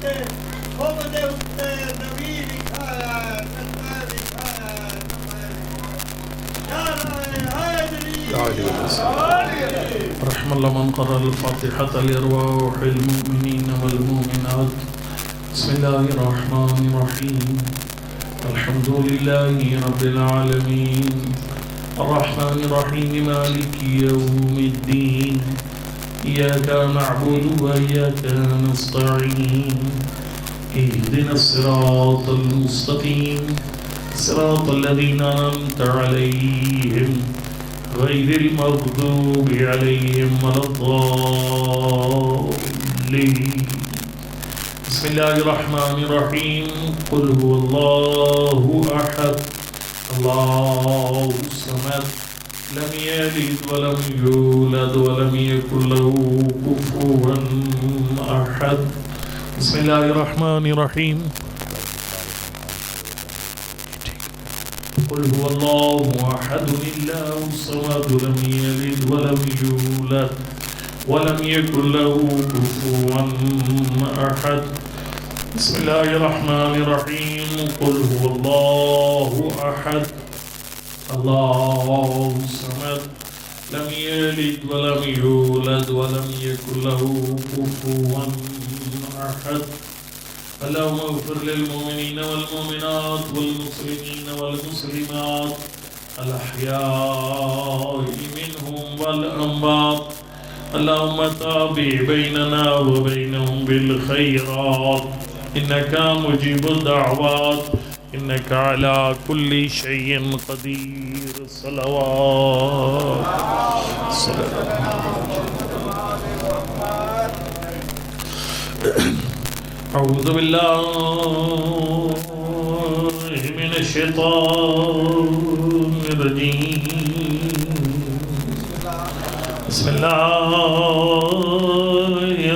کے خود دے اتے نبی لکھایا ہے کتنا لکھایا ہے رحم الله من قرأ الفاتحة لأرواح المؤمنين والمؤمنات. بسم الله الرحمن الرحيم. الحمد لله رب العالمين الرحمن الرحيم مالك يوم الدين إياك نعبد وإياك نستعين اهدنا الصراط المستقيم صراط الذين أنعمت عليهم غير المغضوب عليهم ولا الضالين. بسم الله الرحمن الرحيم. قل هو الله أحد الله الصمد لم يلد ولم يولد ولم يكن له كفوا أحد. بسم الله الرحمن الرحيم. قل هو الله أحد الله الصمد لم يلد ولم يولد ولم يكن له كفوا أحد. بسم الله الرحمن الرحيم. قل هو الله أحد الله الصمد لم يلد ولم يولد ولم يكن له كفوا أحد. اللهم اغفر للمؤمنين والمؤمنات والمسلمين والمسلمات الأحياء منهم والأموات. اللهم تابع بيننا وبينهم بالخيرات إنك مجيب الدعوات إنك على كل شيء قدير. صلوات أعوذ بالله من الشيطان الرجيم. بسم الله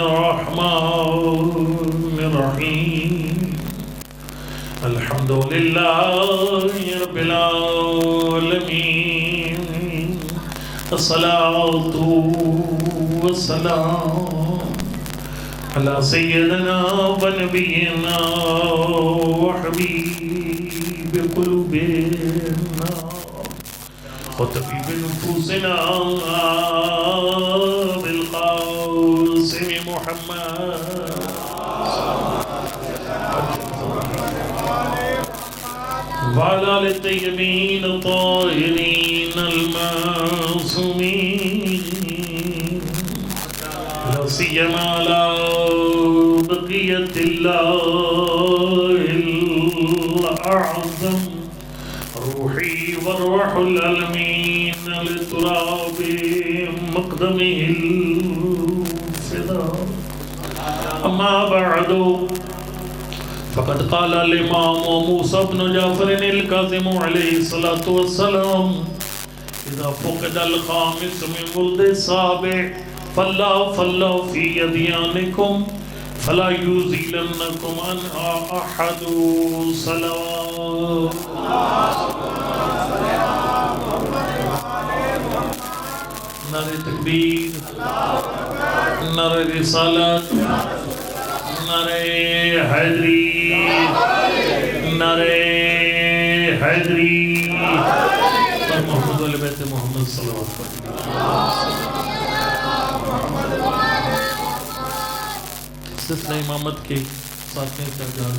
الرحمن الرحيم. الحمد لله رب العالمين. الصلاة والسلام على سيدنا ونبينا وحبيب قلوبنا وطبيب نفوسنا بالقاسم محمد وعلى آل الطيبين الطاهرين المعصومين لا سيما على بقية الله الأعظم روحي وروح العالمين لتراب مقدمه الفداء. أما بعد فقد قال الإمام موسى بن جعفر الكاظم عليه الصلاة والسلام إذا فقد الخامس من ولد السابع فلا في يديانكم فلا يزيلنكم عنها أحد. صلوات نعرہ تکبیر نعرہ رسالت نعرہ حیدری نعرہ حیدری اور محمد علیہ بیت محمد صلی اللہ علیہ وسلم. سلسلہ امامت کے ساتھیں سرگار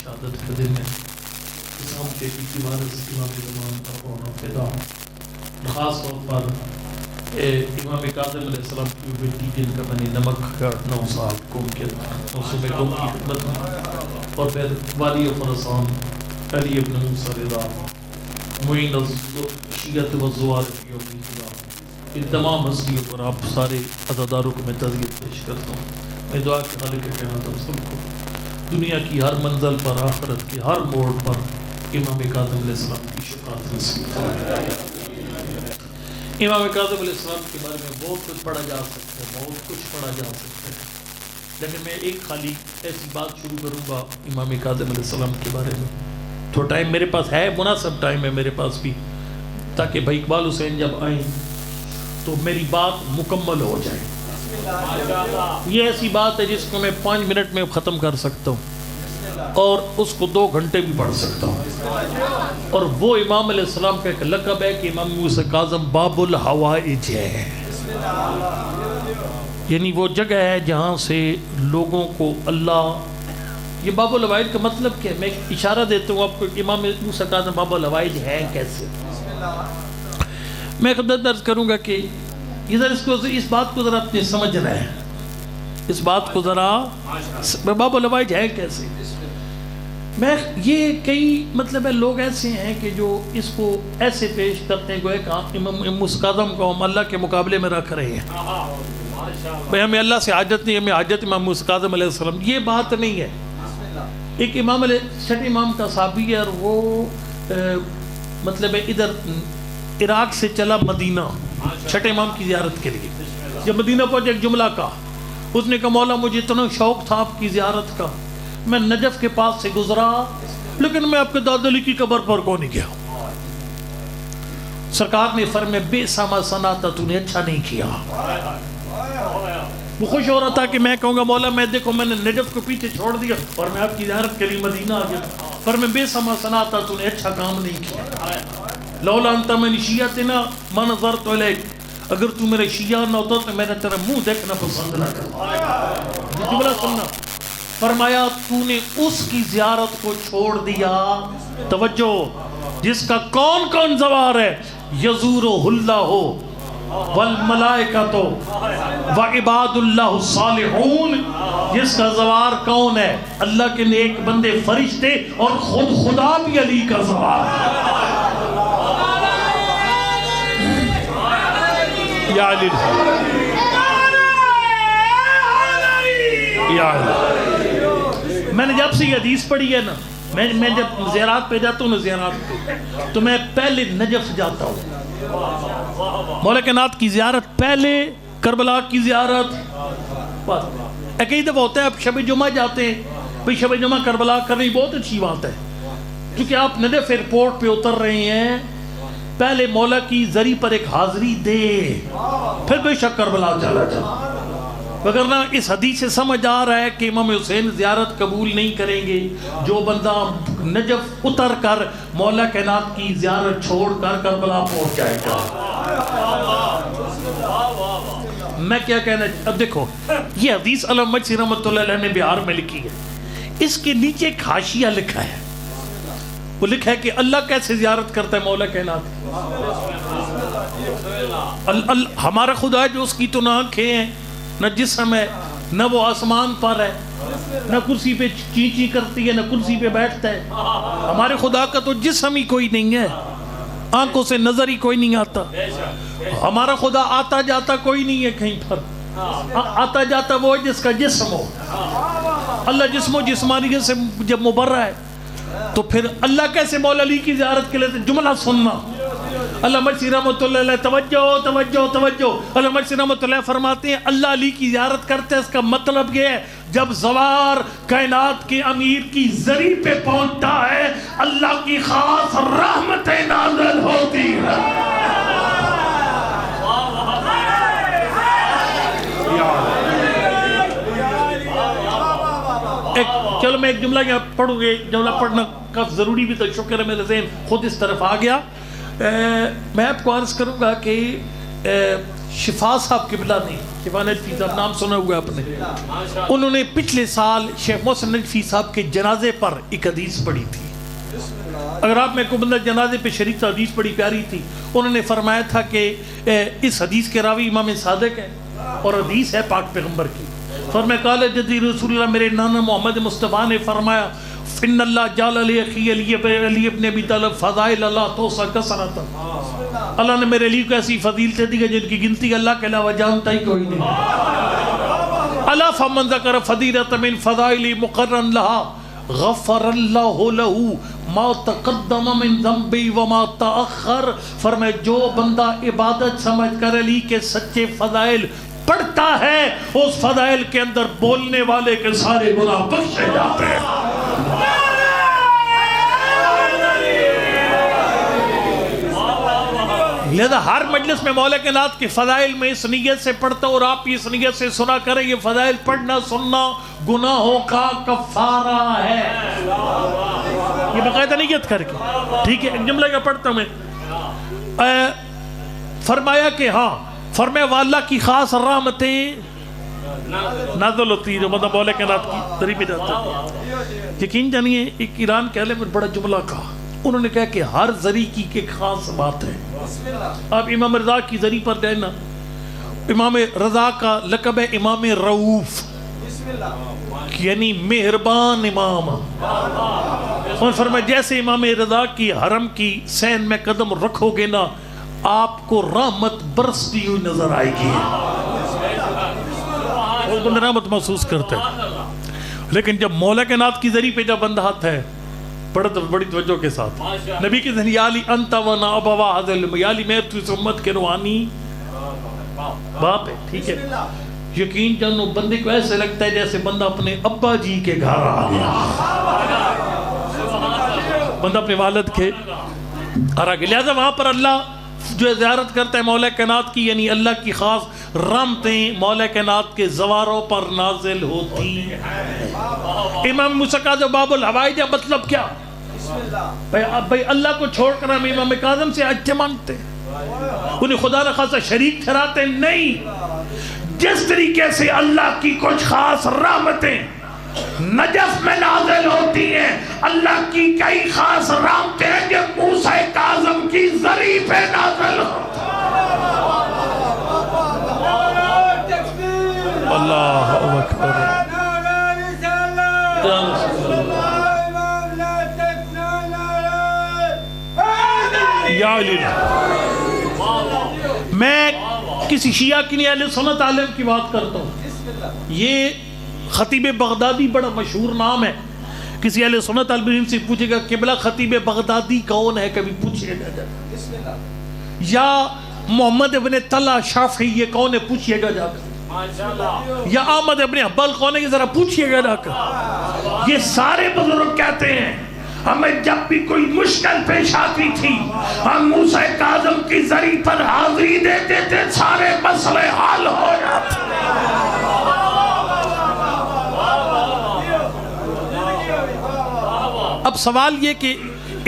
شہادت کے دن میں اسلام کے کی وارث امام زمان کا ہونا پیدا خاص طور پر امام کاظم علیہ السلام کی بیٹی جن کا بنی نمک کا 9 سال قوم کے 9 صوبے قوم کی خدمت میں اور پھر والی خراسان علی ابن موسیٰ رضا معین الشیعت والزوار کی اپنی خدا ان تمام ہستیوں پر آپ سارے عزاداروں کو میں تعزیت پیش کرتا ہوں. میں دعا کہ خالق کائنات ہم سب کو دنیا کی ہر منزل پر آخرت کے ہر موڑ پر امام کاظم علیہ السلام کی شفاعت نصیب فرمائے. امام کاظم علیہ السلام کے بارے میں بہت کچھ پڑھا جا سکتا ہے لیکن میں ایک خالی ایسی بات شروع کروں گا امام کاظم علیہ السلام کے بارے میں. تو ٹائم میرے پاس ہے, مناسب ٹائم ہے میرے پاس بھی, تاکہ بھائی اقبال حسین جب آئیں تو میری بات مکمل ہو جائے. یہ ایسی بات ہے جس کو میں 5 منٹ میں ختم کر سکتا ہوں اور اس کو 2 گھنٹے بھی پڑھ سکتا ہوں. اور وہ امام علیہ السلام کا ایک لقب ہے کہ امام موسیٰ کاظم باب الحوائج ہے، یعنی وہ جگہ ہے جہاں سے لوگوں کو اللہ. یہ باب الحوائج کا مطلب کیا ہے؟ میں اشارہ دیتا ہوں آپ کو کہ امام موسیٰ کاظم باب الحوائج ہے کیسے. میں خدمت عرض کروں گا کہ ادھر اس بات کو ذرا اپنے سمجھنا ہے، اس بات کو ذرا باب الحوائج ہے کیسے. میں یہ کئی مطلب ہے لوگ ایسے ہیں کہ جو اس کو ایسے پیش کرتے ہیں گویا کہ امام موسیٰ کاظم کو ہم اللہ کے مقابلے میں رکھ رہے ہیں. بھئی ہمیں اللہ سے حاجت نہیں، ہمیں حاجت امام موسیٰ کاظم علیہ السلام. یہ بات نہیں ہے. ایک امام چھٹے امام کا صحابی ہے اور وہ مطلب ہے ادھر عراق سے چلا مدینہ چھٹے امام کی زیارت کے لیے. جب مدینہ پہنچے ایک جملہ کہا، اس نے کہا مولا مجھے اتنا شوق تھا آپ کی زیارت کا، میں نجف کے پاس سے گزرا لیکن میں آپ کے دادا علی کی قبر پر کو نہیں گیا. سرکار نے فرمایا بے سما صنعت، تو نے اچھا نہیں کیا. وہ خوش ہو رہا تھا کہ میں کہوں گا مولا میں دیکھو میں نے نجف کو پیچھے چھوڑ دیا اور میں آپ کی زیارت کے لیے مدینہ آ گیا. فرمایا بے سما صنعت، تو نے اچھا کام نہیں کیا. لولا انت من شیعتنا ما نظرت الیک، اگر تو میرے شیعہ نہ ہوتا تو میں نے تیرا منہ دیکھنا پسند نہ کرتا. جملہ سننا، فرمایا تو نے اس کی زیارت کو چھوڑ دیا، توجہ، جس کا کون کون زوار ہے، یزورہ اللہ والملائکۃ وعباد اللہ الصالحون. جس کا زوار کون ہے؟ اللہ کے نیک بندے فرشتے اور خود خدا بھی علی کا زوار ہے. یا علی یا علی. میں نے جب سے یہ حدیث پڑھی ہے نا، میں جب زیارات پہ جاتا ہوں نا، زیارات پہ تو میں پہلے نجف جاتا ہوں، مولا کائنات کی زیارت پہلے، کربلا کی زیارت. کئی دفعہ ہوتا ہے آپ شب جمعہ جاتے ہیں، بھئی شب جمعہ کربلا کرنی بہت اچھی بات ہے کیونکہ آپ نجف ایئرپورٹ پہ اتر رہے ہیں، پہلے مولا کی زری پر ایک حاضری دے پھر بے شک کربلا چلا جا. وگرنہ اس حدیث سے سمجھ آ رہا ہے کہ امام حسین زیارت قبول نہیں کریں گے جو بندہ نجف اتر کر مولا کائنات کی زیارت چھوڑ کر کربلا پہنچ جائے گا. میں کیا کہنا، اب دیکھو یہ حدیث علامہ مجلسی رحمۃ اللہ علیہ نے بہار میں لکھی ہے. اس کے نیچے ایک حاشیہ لکھا ہے، وہ لکھا ہے کہ اللہ کیسے زیارت کرتا ہے مولا کائنات. ہمارا خدا جو اس کی تو نہ آنکھیں ہیں نہ جسم ہے نہ وہ آسمان پر ہے نہ کرسی پہ چی چی کرتی ہے نہ کرسی پہ بیٹھتا ہے. ہمارے خدا کا تو جسم ہی کوئی نہیں ہے، آنکھوں سے نظر ہی کوئی نہیں آتا. ہمارا خدا آتا جاتا کوئی نہیں ہے کہیں پر، آتا جاتا وہ ہے جس کا جسم ہو. اللہ جسم و جسمانیت سے جب مبرہ ہے تو پھر اللہ کیسے مولا علی کی زیارت کے لیے. جملہ سننا، اللہ مجلسی رحمۃ اللہ علیہ، توجہ توجہ توجہ، اللہ مجلسی رحمۃ اللہ فرماتے ہیں اللہ علی کی زیارت کرتے ہیں، اس کا مطلب یہ ہے جب زوار کائنات کے امیر کی زری پہ پہنچتا ہے اللہ کی خاص رحمتیں نازل ہوتی ہیں. چلو میں ایک جملہ یہاں پڑھوں گے، جملہ پڑھنا کا ضروری بھی تو شکر ہے میرے ذہن خود اس طرف آ گیا. میں آپ کو عرض کروں گا کہ شفا صاحب قبلہ نے، شفا نجفی صاحب نام سنا ہوا آپ نے، انہوں نے پچھلے سال شیخ محسن نجفی صاحب کے جنازے پر ایک حدیث پڑھی تھی. اگر آپ میں کو بندہ جنازے پہ شریک تھا، حدیث بڑی پیاری تھی. انہوں نے فرمایا تھا کہ اس حدیث کے راوی امام صادق ہے اور حدیث ہے پاک پیغمبر کی. فرمایا قال جدی رسول اللہ، میرے نانا محمد مصطفیٰ نے فرمایا ان اللہ جعل علی اخی علی ابن ابی طالب فضائل اللہ توسع کثرتا. اللہ نے میرے علی کو ایسی فضیلتیں دی جن کی گنتی اللہ کے علاوہ جانتا ہی کوئی نہیں. الا فمن ذکر فضیلۃ من فضائل مقرن لها غفر اللہ له ما تقدم من ذنبی وما تأخر. فرمائے جو بندہ عبادت سمجھ کر علی کے سچے فضائل پڑھتا ہے اس فضائل کے اندر بولنے والے کے سارے گناہ بخشے جاتے ہیں. لہذا ہر مجلس میں مولا کائنات کے فضائل میں اس نیت سے پڑھتا ہوں اور آپ اس نیت سے سنا کریں یہ فضائل پڑھنا سننا گناہوں کا کفارہ ہے، یہ باقاعدہ نیت کر کے، ٹھیک ہے۔ ایک جملہ کا پڑھتا ہوں میں، فرمایا کہ ہاں، فرمایا واللہ کی خاص رحمتیں نازل ہوتی ہے جو مطلب مولا کائنات کی ذریعے پہ جاتا ہے۔ یقین جانیے ایک ایران کے اہل میں بڑا جملہ کہا، انہوں نے کہا کہ ہر ذریعے کی ایک خاص بات ہے۔ آپ امام رضا کی ذریعے پر جائیں نا، امام رضا کا لقب ہے امام رؤوف، یعنی مہربان امام۔ اور فرمایا جیسے امام رضا کی حرم کی سین میں قدم رکھو گے نا آپ کو رحمت برستی ہوئی نظر آئے گی، اور بندہ رحمت محسوس کرتا ہے۔ لیکن جب مولا کائنات کی ذریعے پہ جب بندہ ہاتھ ہے پڑھتا بڑی توجہ کے ساتھ نبی کے ذریعے یا علی انت و نا ابوا حضل یا علی میں تو اس امت کے روحانی باپ ہے، ٹھیک ہے۔ یقین جانو بندے کو ایسے لگتا ہے جیسے بندہ اپنے ابا جی کے گھر آ گیا، بندہ اپنے والد کے گھر آ گیا۔ لہذا وہاں پر اللہ جو زیارت کرتا ہے مولا کائنات کی، یعنی اللہ کی خاص رحمتیں مولا کائنات کے زواروں پر نازل ہوتی ہیں۔ امام موسیٰ کاظم باب الحوائج، مطلب کیا؟ بھئی اللہ کو چھوڑ کر ہم امام کاظم سے اچھے مانگتے ہیں، انہیں خدا نہ خاصا شریک ٹھہراتے نہیں۔ جس طریقے سے اللہ کی کچھ خاص رحمتیں نجف میں نازل ہوتی ہیں، اللہ کی کئی خاص رحمتیں ہیں جو موسیٰ کاظم کی ذریعے پہ نازل ہوتی ہیں۔ اللہ اکبر، یا علی۔ میں کسی شیعہ کی نہیں اہل سنت عالم کی بات کرتا ہوں، یہ خطیب بغدادی بڑا مشہور نام ہے، کسی اہل سنت عالم سے پوچھے گا قبلہ خطیب بغدادی کون ہے، کبھی پوچھئے گا، یا محمد ابن طلحہ شافعی یہ کون ہے، پوچھئے گا جا کر، یا احمد ابن حنبل کون ہے، یہ ذرا پوچھئے گا جا کر۔ یہ سارے بزرگ کہتے ہیں ہمیں جب بھی کوئی مشکل پیش آتی تھی ہم موسیٰ کاظم کی ذریعے پر حاضری دیتے تھے، سارے مسئلے حل ہو جاتے۔ اب سوال یہ کہ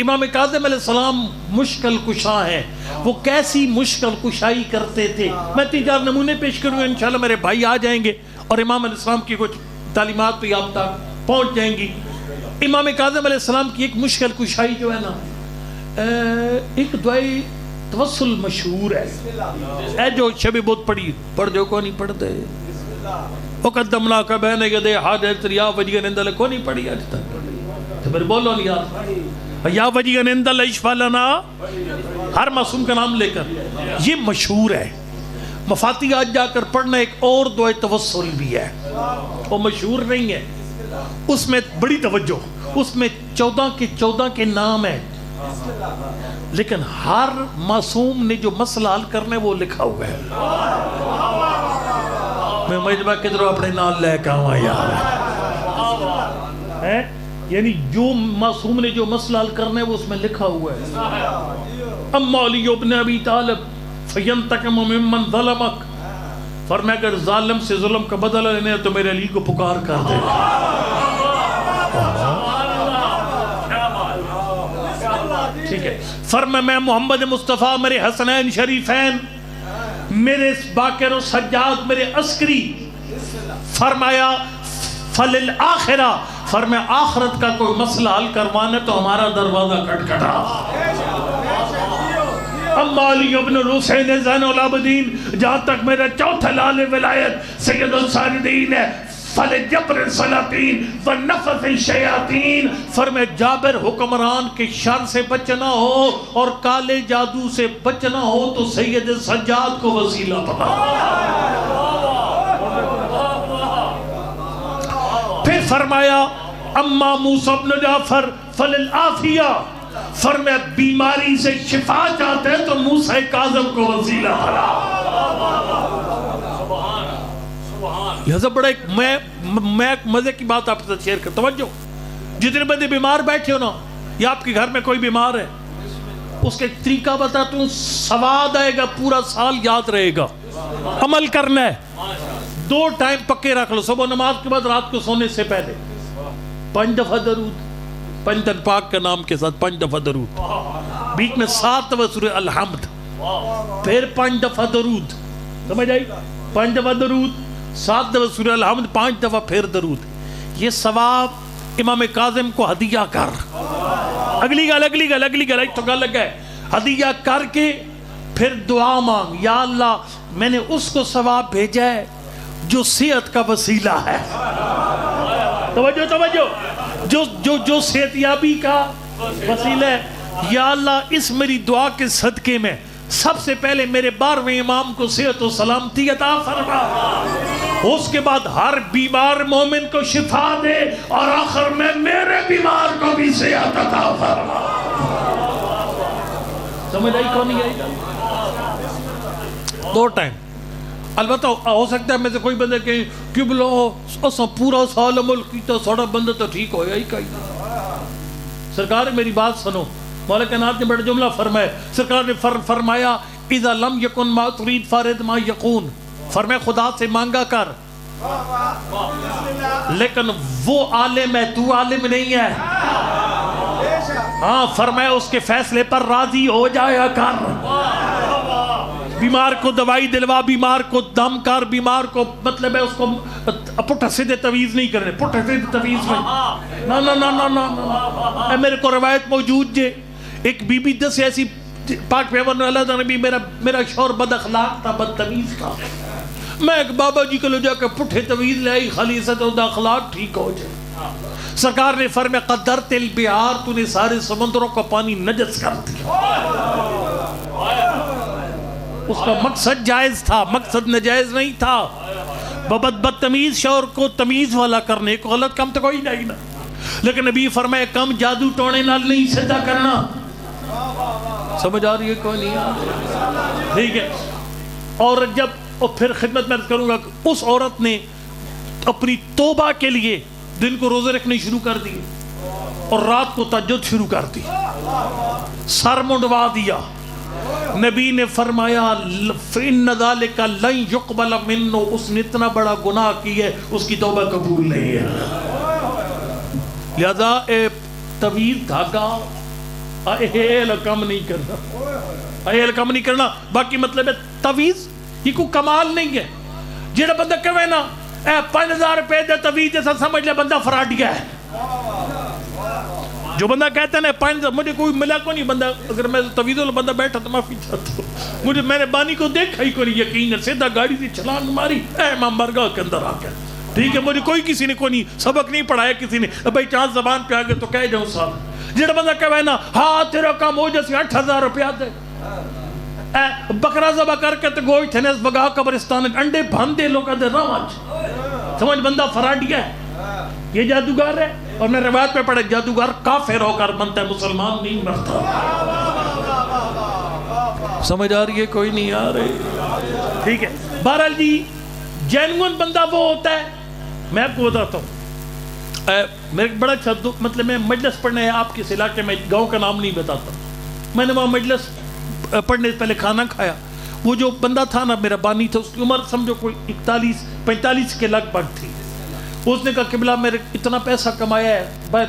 امام کاظم علیہ السلام مشکل کشا ہیں، وہ کیسی مشکل کشائی کرتے تھے؟ میں 3-4 نمونے پیش کروں گا، انشاءاللہ میرے بھائی آ جائیں گے اور امام علیہ السلام کی کچھ تعلیمات پہ آپ تک پہنچ جائیں گی۔ امام کاظم علیہ السلام کی ایک مشکل کشائی جو ہے نا، ایک دعائی توسل مشہور ہے، اے جو شب بدھ پڑھ جو کو نہیں پڑھتے، وقدمنا کا بین یدی حاجت یا وجیہ نندل کو نہیں پڑھی آج تک، تو پھر بولو نہیں یار، یا وجیہ نندل اشفا لنا، ہر معصوم کا نام لے کر، یہ مشہور ہے۔ مفاتیح آج جا کر پڑھنا ایک اور دعائی توسل بھی ہے، وہ مشہور نہیں ہے، اس میں بڑی توجہ، اس میں 14 کے نام ہیں، لیکن ہر معصوم نے جو مسئلہ حل کرنا ہے وہ لکھا ہوا ہے۔ میں مجمع کدھروں اپنے نام لے کے آؤں یار، یعنی جو معصوم نے جو مسئلہ حل کرنا ہے وہ اس میں لکھا ہوا ہے۔ اما علی ابن ابی طالب فینتقم ممن ظلمک، فرمایا اگر ظالم سے ظلم کا بدلہ لینے ہے تو میرے علی کو پکار کر دے۔ ٹھیک ہے، فرمایا میں محمد مصطفیٰ، میرے حسنین شریفین، میرے باقر و سجاد، میرے عسکری، فرمایا فللآخرہ، فرمایا آخرت کا کوئی مسئلہ حل کروانا تو ہمارا دروازہ کھٹکھٹا۔ اما علی ابن الحسین زین العابدین، جہاں تک میرا چوتھا لال ولایت سید الساجدین ہے، فلجبر السلاطین ونفث الشیاطین، فرمایا جابر حکمران کے شر سے بچنا ہو اور کالے جادو سے بچنا ہو تو سید سجاد کو وسیلہ بنا۔ پھر فرمایا اما موسیٰ بن جعفر فللعافیہ، فرمایا بیماری سے شفا چاہتے ہیں تو موسیٰ کاظم کو وسیلہ بنا۔ لہذا بڑا ایک میں ایک مزے کی بات آپ سے شیئر کرتا ہوں، توجہ، جتنے بندے بیمار بیٹھے ہو نا، یا آپ کے گھر میں کوئی بیمار ہے، اس کا ایک طریقہ بتاتا ہوں، سواد آئے گا، پورا سال یاد رہے گا. عمل کرنا ہے. 2 ٹائم پکے رکھ لو، صبح نماز کے بعد، رات کو سونے سے پہلے 5 دفعہ درود، 5 دن پاک کا نام کے ساتھ 5 دفعہ درود، بیچ میں 7 دفعہ سورہ الحمد، پھر 5 دفعہ درود. سمجھ آئی؟ 5 دفعہ درود، 7 دفعہ سورہ الحمد، 5 دفعہ پھر درود. یہ ثواب امام کاظم کو ہدیہ کر. اگلی گل تو گل لگا ہے، ہدیہ کر کے پھر دعا مانگ، یا اللہ میں نے اس کو ثواب بھیجا ہے جو صحت کا وسیلہ ہے. توجہ، جو صحت یابی کا وسیلہ ہے. یا اللہ اس میری دعا کے صدقے میں سب سے پہلے میرے 12ویں امام کو صحت و سلامتی عطا فرما، اس کے بعد ہر بیمار مومن کو شفا دے، اور آخر میں میرے بیمار کو بھی صحت عطا فرما. سمجھ آئی کون نہیں آئی؟ 2 ٹائم. البتہ ہو سکتا ہے میں سے کوئی بندے کہ قبلہ اساں پورا سال عمل کیتا، ساڑا بندہ تو ٹھیک ہویا ہی کئی. سرکار میری بات سنو، مولا کائنات نے بڑا جملہ فرمایا. سرکار نے فرمایا اذا لم یکن ما ترید فارد ما یکون. فرمایا خدا سے مانگا کر، لیکن وہ عالم ہے، تو عالم نہیں ہے. ہاں فرمایا اس کے فیصلے پر راضی ہو جایا کر. بیمار کو دوائی دلوا، بیمار کو دم کر، بیمار کو مطلب ہے اس کو پٹھا سیدھے تویز نہیں کرنے، پٹھا سیدھے تویز نہیں. نا میرے کو روایت موجود جے، ایک بی بی دس ایسی پاک پیغمبر اللہ تعالی نبی، میرا شوہر بد اخلاق تھا، بدتمیز تھا. میں ایک بابا جی کو لے جا کے پٹھے تویز لے آئی، خلیصت اور اخلاق ٹھیک ہو جائے. سرکار نے فرمایا قدرت البحار، تو نے سارے سمندروں کا پانی نجس کر دیا. اس کا مقصد جائز تھا، مقصد نجائز نہیں تھا. بدتمیز شوہر کو تمیز والا کرنے کو غلط کم تو کوئی نہیں نا. لیکن نبی فرمائے کم جادو ٹونے نال نہیں سیدھا کرنا. سمجھ آ رہی ہے کوئی نہیں؟ ٹھیک ہے. اور جب اور پھر خدمت میں کروں گا، اس عورت نے اپنی توبہ کے لیے دن کو روزے رکھنے شروع کر دی اور رات کو تہجد شروع کر دی، سر منڈوا دیا. نبی نے فرمایا فَإِنَّ ذَلِكَ لَن يُقْبَلَ مِنُّ، اس نے اتنا بڑا گناہ کی ہے، اس کی توبہ قبول نہیں ہے. لہذا طویل دھاگا اہل کم نہیں کرنا، اہل کم نہیں کرنا. باقی مطلب ہے طویز یہ کوئی کمال نہیں ہے. جیڑا بندہ کہے نا 5000 روپے دے طویز جیسا، سمجھ لے بندہ فراڈیا ہے. جو بندہ کہتا ہے نا 5، مجھے کوئی ملا کو نہیں بندہ، اگر میں طویز والا بندہ بیٹھا تو معافی چاہتا ہوں. میں نے بانی کو دیکھا ہی کوئی یقین ہے، سیدھا گاڑی سے چھلانگ ماری امام بارگاہ کے اندر آ گیا. ٹھیک ہے، مجھے کوئی کسی نے کوئی نہیں سبق نہیں پڑھایا کسی نے. بھائی چانس زبان پہ آ گئے تو کہہ جاؤں صاحب. جیڑا بندہ کہے نا ہاں تیرا کام ہو جیسے 8000 روپیہ دے، بکرا ذبح کر کے تو گوشت ہے بگا قبرستان انڈے بھاندے لوگوں دے رواج. سمجھ بندہ فراڈیا ہے، یہ جادوگر ہے. اور میں روایت پہ پڑھے جادوگر کافر ہو کر بنتا ہے، مسلمان نہیں مرتا. سمجھ آ رہی ہے کوئی نہیں آ رہی؟ ٹھیک ہے. بہرحال جی جینون بندہ وہ ہوتا ہے، میں آپ کو بتاتا ہوں. میرے بڑا اچھا مطلب میں مجلس پڑھنے آپ کے علاقے میں، گاؤں کا نام نہیں بتاتا، میں نے وہاں مجلس پڑھنے سے پہلے کھانا کھایا. وہ جو بندہ تھا نا میرا بانی تھا، اس کی عمر سمجھو کوئی 41-45 کے لگ بھگ تھی. اس نے کہا قبلہ میرے اتنا پیسہ کمایا ہے، میں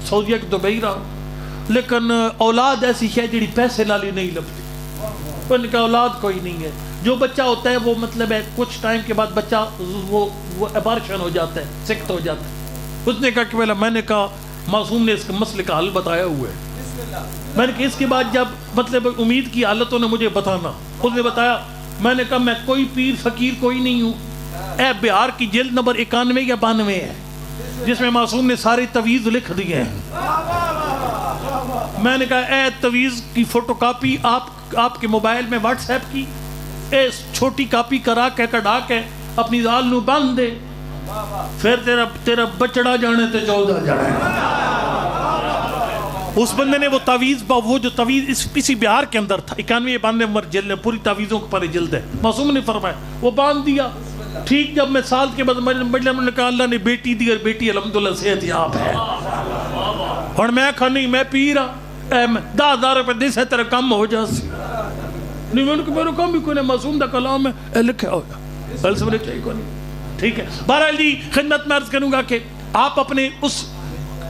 سعودیہ کے دبئی رہا ہوں، لیکن اولاد ایسی ہے جڑی پیسے نالی نہیں لبتی. انہوں نے کہا اولاد کوئی نہیں ہے. جو بچہ ہوتا ہے وہ مطلب ہے کچھ ٹائم کے بعد بچہ وہ ابارشن ہو جاتا ہے، سکت ہو جاتا ہے. اس نے کہا کہ میں نے کہا معصوم نے اس کے مسئلے کا حل بتایا ہوا ہے. میں نے کہا اس کے بعد جب مطلب امید کی حالتوں نے مجھے بتانا. اس نے بتایا. میں نے کہا میں کوئی پیر فقیر کوئی نہیں ہوں. اے بہار کی جلد نمبر 91 یا 92 ہے، جس میں معصوم نے سارے تویز لکھ دیے ہیں. میں نے کہا اے تویز کی فوٹو کاپی آپ کے موبائل میں واٹس ایپ کی چھوٹی کاپی کرا کے کڑا کے اپنی دال نو باندھ دے، پھر تیرا بچڑا جانے تے 14 جانے. اس بندے نے وہ جو تعویذ اسی بہار کے اندر تھا، 91 نمبر جلد ہے، پوری تعویذوں کے پر جلد ہے. معصوم نے فرمایا وہ باندھ دیا. ٹھیک جب میں سال کے بعد مجلس نے کہا اللہ نے بیٹی دی، اور بیٹی الحمدللہ صحت یاب ہے. اور میں کہا نہیں میں پی رہا. 10,000 روپے دے سے تیرے کم ہو جاسی نہیں میں نے کہا میرے کام بھی کوئی نہیں معصوم دا کلام ہے لکھا ہویا بل سمجھے چاہیے کوئی نہیں ٹھیک ہے بہرحال جی خدمت میں عرض کروں گا کہ آپ اپنے اس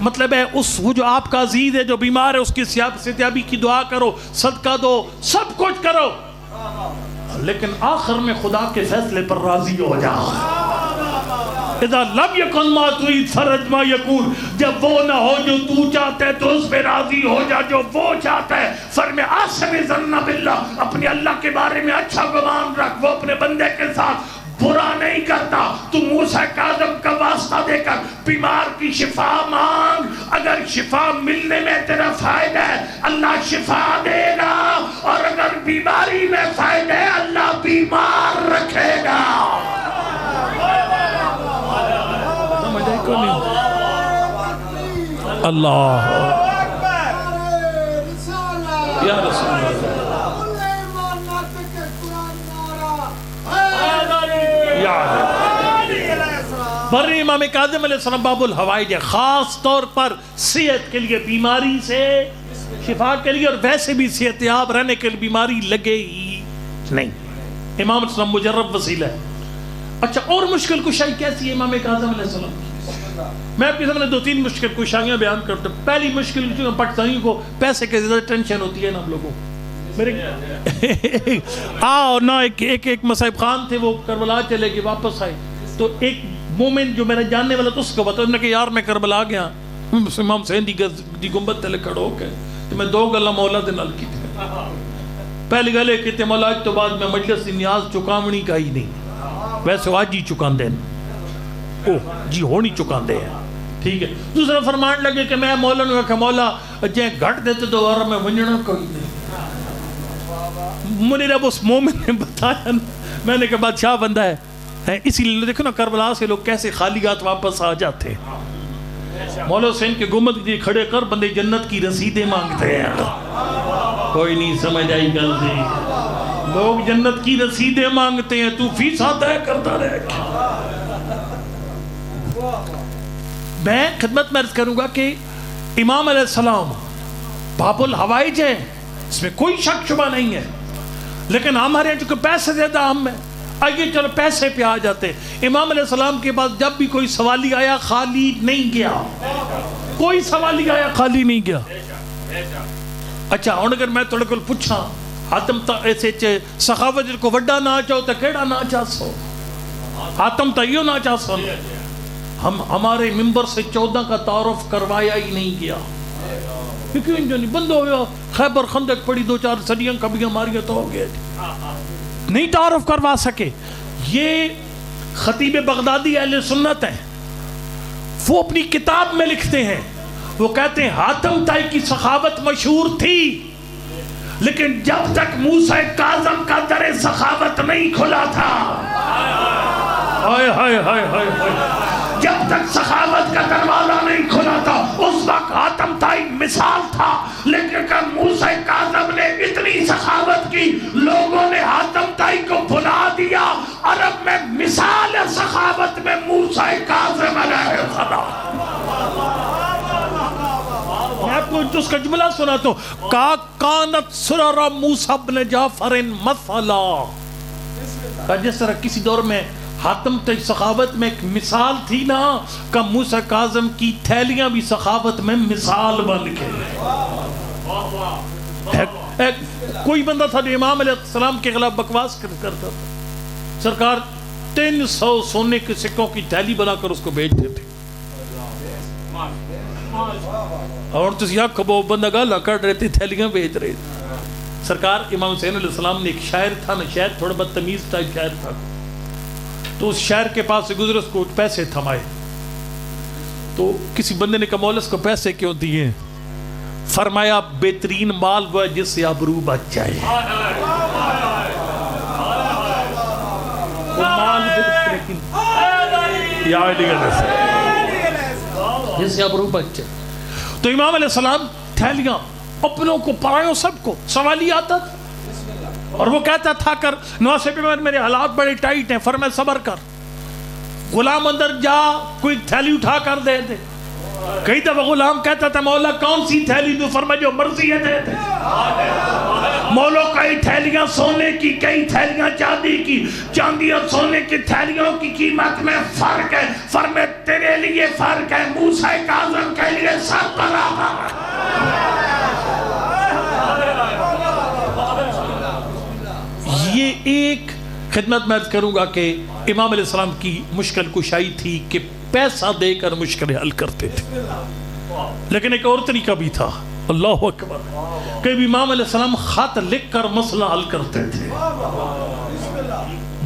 مطلب ہے اس وہ جو آپ کا عزیز ہے جو بیمار ہے اس کی صحتیابی کی دعا کرو صدقہ دو سب کچھ کرو لیکن آخر میں خدا کے فیصلے پر راضی ہو جاؤ اذا لم یکن ما ترید فرج ما یکون جب وہ نہ ہو جو تو چاہتا ہے تو اس پہ راضی ہو جا جو وہ چاہتا ہے فرمائے آسم ظن باللہ اپنے اللہ کے بارے میں اچھا گمان رکھ وہ اپنے بندے کے ساتھ برا نہیں کرتا تو موسیٰ کاظم کا واسطہ دے کر بیمار کی شفا مانگ اگر شفا ملنے میں تیرا فائدہ ہے اللہ شفا دے گا اور اگر بیماری میں فائدہ ہے اللہ بیمار رکھے گا سمجھے کو نہیں اللہ یا رسول اللہ بر امام کاظم علیہ السلام باب الحوائج ہے خاص طور پر صحت کے لیے بیماری سے شفا کے لیے اور ویسے بھی صحت یاب رہنے کے لیے بیماری لگے ہی نہیں امام علیہ السلام مجرب وسیلہ ہے اچھا اور مشکل کشائی کیسی ہے امام کاظم علیہ السلام میں آپ کے سامنے 2-3 مشکل کشائیاں بیان کرتا ہوں پہلی مشکل پاکستانیوں کو پیسے کے زیادہ ٹینشن ہوتی ہے نا ہم لوگوں میرے آؤ نہ ایک مصعب خان تھے وہ کربلا چلے گئے واپس آئے تو ایک مومن جو میرا جاننے والا تو اس کو بتاؤ نے کہ یار میں کربلا گیا امام حسین دی گنبد تلے کھڑو کے تو میں 2 گلاں مولا دے نال کی تھی پہلی گل کہ مولا تو بعد میں مجلس دی نیاز چکاونی کا ہی نہیں ویسے آج ہی چکان دین جی ہونی چکان دے ہیں ٹھیک ہے دوسرا فرمان لگے کہ میں مولا نے کہا مولا جے گھٹ دیتے تو اور میں ونجنا کوئی نہیں منیر اب اس مومن نے بتایا میں نے کہا بادشاہ بندہ ہے اسی لیے دیکھو نا کربلا سے لوگ کیسے خالی ہاتھ واپس آ جاتے ہیں مولا حسین کے گنبد کے کھڑے کر بندے جنت کی رسیدیں مانگتے ہیں کوئی نہیں سمجھ آئی گل سے لوگ جنت کی رسیدیں مانگتے ہیں تو فیسا طے کرتا رہے میں خدمت میں عرض کروں گا کہ امام علیہ السلام باب الحوائج ہے اس میں کوئی شک شبہ نہیں ہے لیکن ہمارے جو کہ پیسے زیادہ ہم ہیں آئیے چلو پیسے پہ آ جاتے امام علیہ السلام کے بعد جب بھی کوئی سوالی آیا خالی نہیں گیا کوئی سوالی آیا خالی نہیں گیا اچھا ہوں اگر میں تھوڑے کو پوچھا حاتم تا ایسے سخاوت کو وڈا نہ چاہو تو کیڑا نہ چاہ سو حاتم تا یہ نہ چاہ سو ہم ہمارے ممبر سے 14 کا تعارف کروایا ہی نہیں گیا کیوں نہیں بند ہو گیا خیبر خندق پڑی 2-4 صدیاں کبھی ماریاں تو ہو گئے نہیں تعارف کروا سکے یہ خطیب بغدادی اہل سنت ہیں وہ اپنی کتاب میں لکھتے ہیں وہ کہتے ہیں حاتم طائی کی سخاوت مشہور تھی لیکن جب تک موسیٰ کاظم کا در سخاوت نہیں کھلا تھا جب تک سخاوت کا دروازہ نہیں کھلا تھا اس وقت حاتم طائی مثال تھا لیکن کہ موسیٰ کاظم نے اتنی سخاوت کی لوگوں نے حاتم طائی کو بھلا دیا عرب میں مثال سخاوت میں موسیٰ کاظم علیہ السلام میں آپ کو اس کا جملہ سناتا ہوں کانت سرر موسیٰ بن جعفر مثلا جس طرح کسی دور میں حاتم طائی سخاوت میں ایک مثال تھی نا کہ موسیٰ کاظم کی تھیلیاں بھی سخاوت میں مثال بن گئے کوئی بندہ تھا جو امام علیہ السلام کے خلاف بکواس کرتا تھا سرکار 300 سونے کے سکوں کی تھیلی بنا کر اس کو بیچتے تھے اور تو یا کبو بندہ گالا کر رہے تھے تھیلیاں بیچ رہے تھے سرکار امام حسین علیہ السلام نے ایک شاعر تھا نا شاعر تھوڑا بدتمیز ٹائپ شاعر تھا تو اس شاعر کے پاس سے گزرے اس کو پیسے تھمائے تو کسی بندے نے کہا مولا اس کو پیسے کیوں دیے فرمایا بہترین مال وہ ہے جس سے آبرو بچ جائے وہ مال لیکن جس سے آبرو بچ جائے تو امام علیہ السلام تھیلیاں اپنوں کو پرایوں سب کو سوالی آتا تھا اور وہ کہتا تھا کر نواسے پہ میرے حالات بڑے ٹائٹ ہیں فرمائے صبر کر غلام اندر جا کوئی تھیلی اٹھا کر دے دے کئی دفعہ غلام کہتا تھا مولا کون سی تھیلی دوں؟ فرمایا جو مرضی ہے دے دے۔ مولا کئی تھیلیاں سونے کی، کئی تھیلیاں چاندی کی، چاندی اور سونے کی تھیلیوں کی قیمت میں فرق ہے۔ فرمایا تیرے لیے فرق ہے، موسیٰ کاظم کے لیے سب برابر ہے۔ یہ ایک خدمت میں عرض کروں گا کہ امام علیہ السلام کی مشکل کشائی تھی کہ پیسہ دے کر مشکلیں حل کرتے تھے، لیکن ایک اور طریقہ بھی تھا، اللہ اکبر، کہ امام علیہ السلام خط لکھ کر مسئلہ حل کرتے تھے۔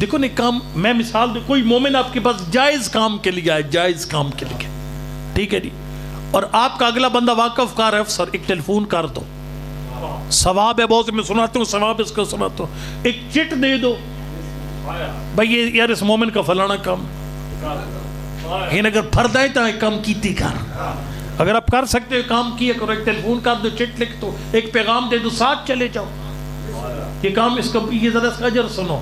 دیکھو نہیں کام، میں مثال دوں، کوئی مومن آپ کے پاس جائز کام کے لیے آئے، جائز کام کے لیے، ٹھیک ہے جی، اور آپ کا اگلا بندہ واقف کار ہے، افسر ایک ٹیلی فون کر دو، ثواب ہے بہت، میں سناتا ہوں ثواب اس کو سناتا ہوں، ایک چٹ دے دو بھائی یہ یار اس مومن کا فلانا کام، لیکن اگر فرد ہے تو ایک کام کیتی کر، اگر آپ کر سکتے ہو کام کیا کرو، ایک ٹیلی فون کر دو، چٹ لکھ دو، ایک پیغام دے دو، ساتھ چلے جاؤ، یہ کام اس کا، یہ ذرا اس کا اجر سنو۔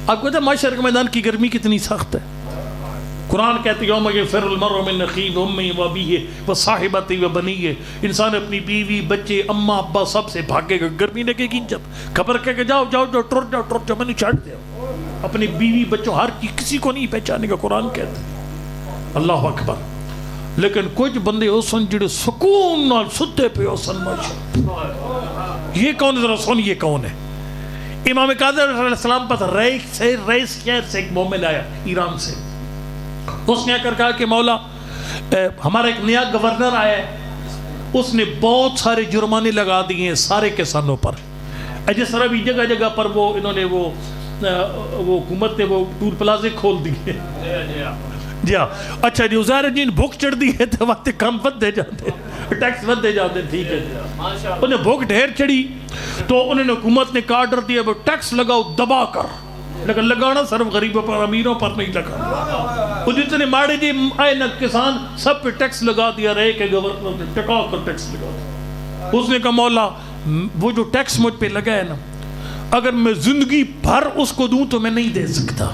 آپ کو پتہ ہے معاشرے کے میدان کی گرمی کتنی سخت ہے؟ قرآن کہتے یوم یفر المرء من اخیہ وامہ وابیہ وصاحبتہ وبنیہ، انسان اپنی بیوی بچے اماں ابا سب سے بھاگے گا، گرمی لگے گی جب خبر کہہ کے جاؤ جاؤ جاؤ ٹر جاؤ ٹر جاؤ، میں نے چھاڑ دیا اپنی بیوی بچوں ہر کی، کسی کو نہیں پہچانے کا، قرآن کہتا ہے، اللہ اکبر۔ لیکن کچھ بندے ہو سن جڑے سکون نال ستے پہ ہو سن، ماشاءاللہ، یہ کون ذرا سن، یہ کون ہے؟ امام کاظم علیہ السلام پاس ریس شہر سے ایک مومن آیا ایران سے، اس نے آ کر کہا کہ مولا ہمارا ایک نیا گورنر آیا ہے، اس نے بہت سارے جرمانے لگا دیے ہیں سارے کسانوں پر، جس طرح بھی جگہ جگہ پر وہ انہوں نے وہ حکومت نے وہ ٹور پلازے کھول دیے، جی ہاں، اچھا جی ظاہر جن بھوک چڑھ دی ہے تو وقت کم ود دے جاتے ہیں، ٹیکس ود دے جاتے ہیں، ٹھیک ہے، انہیں بھوک ڈھیر چڑھی تو انہوں نے حکومت نے آرڈر دیا وہ ٹیکس لگاؤ دبا کر، لیکن لگانا صرف غریبوں پر امیروں پر نہیں لگا، وہ جتنے ماڑے جی آئے نہ کسان سب پہ ٹیکس لگا دیا، رہے کہ گورنر نے ٹکا کر ٹیکس لگا دیا۔ اس نے کہا مولا وہ جو ٹیکس مجھ پہ لگا ہے نا، اگر میں زندگی بھر اس کو دوں تو میں نہیں دے سکتا،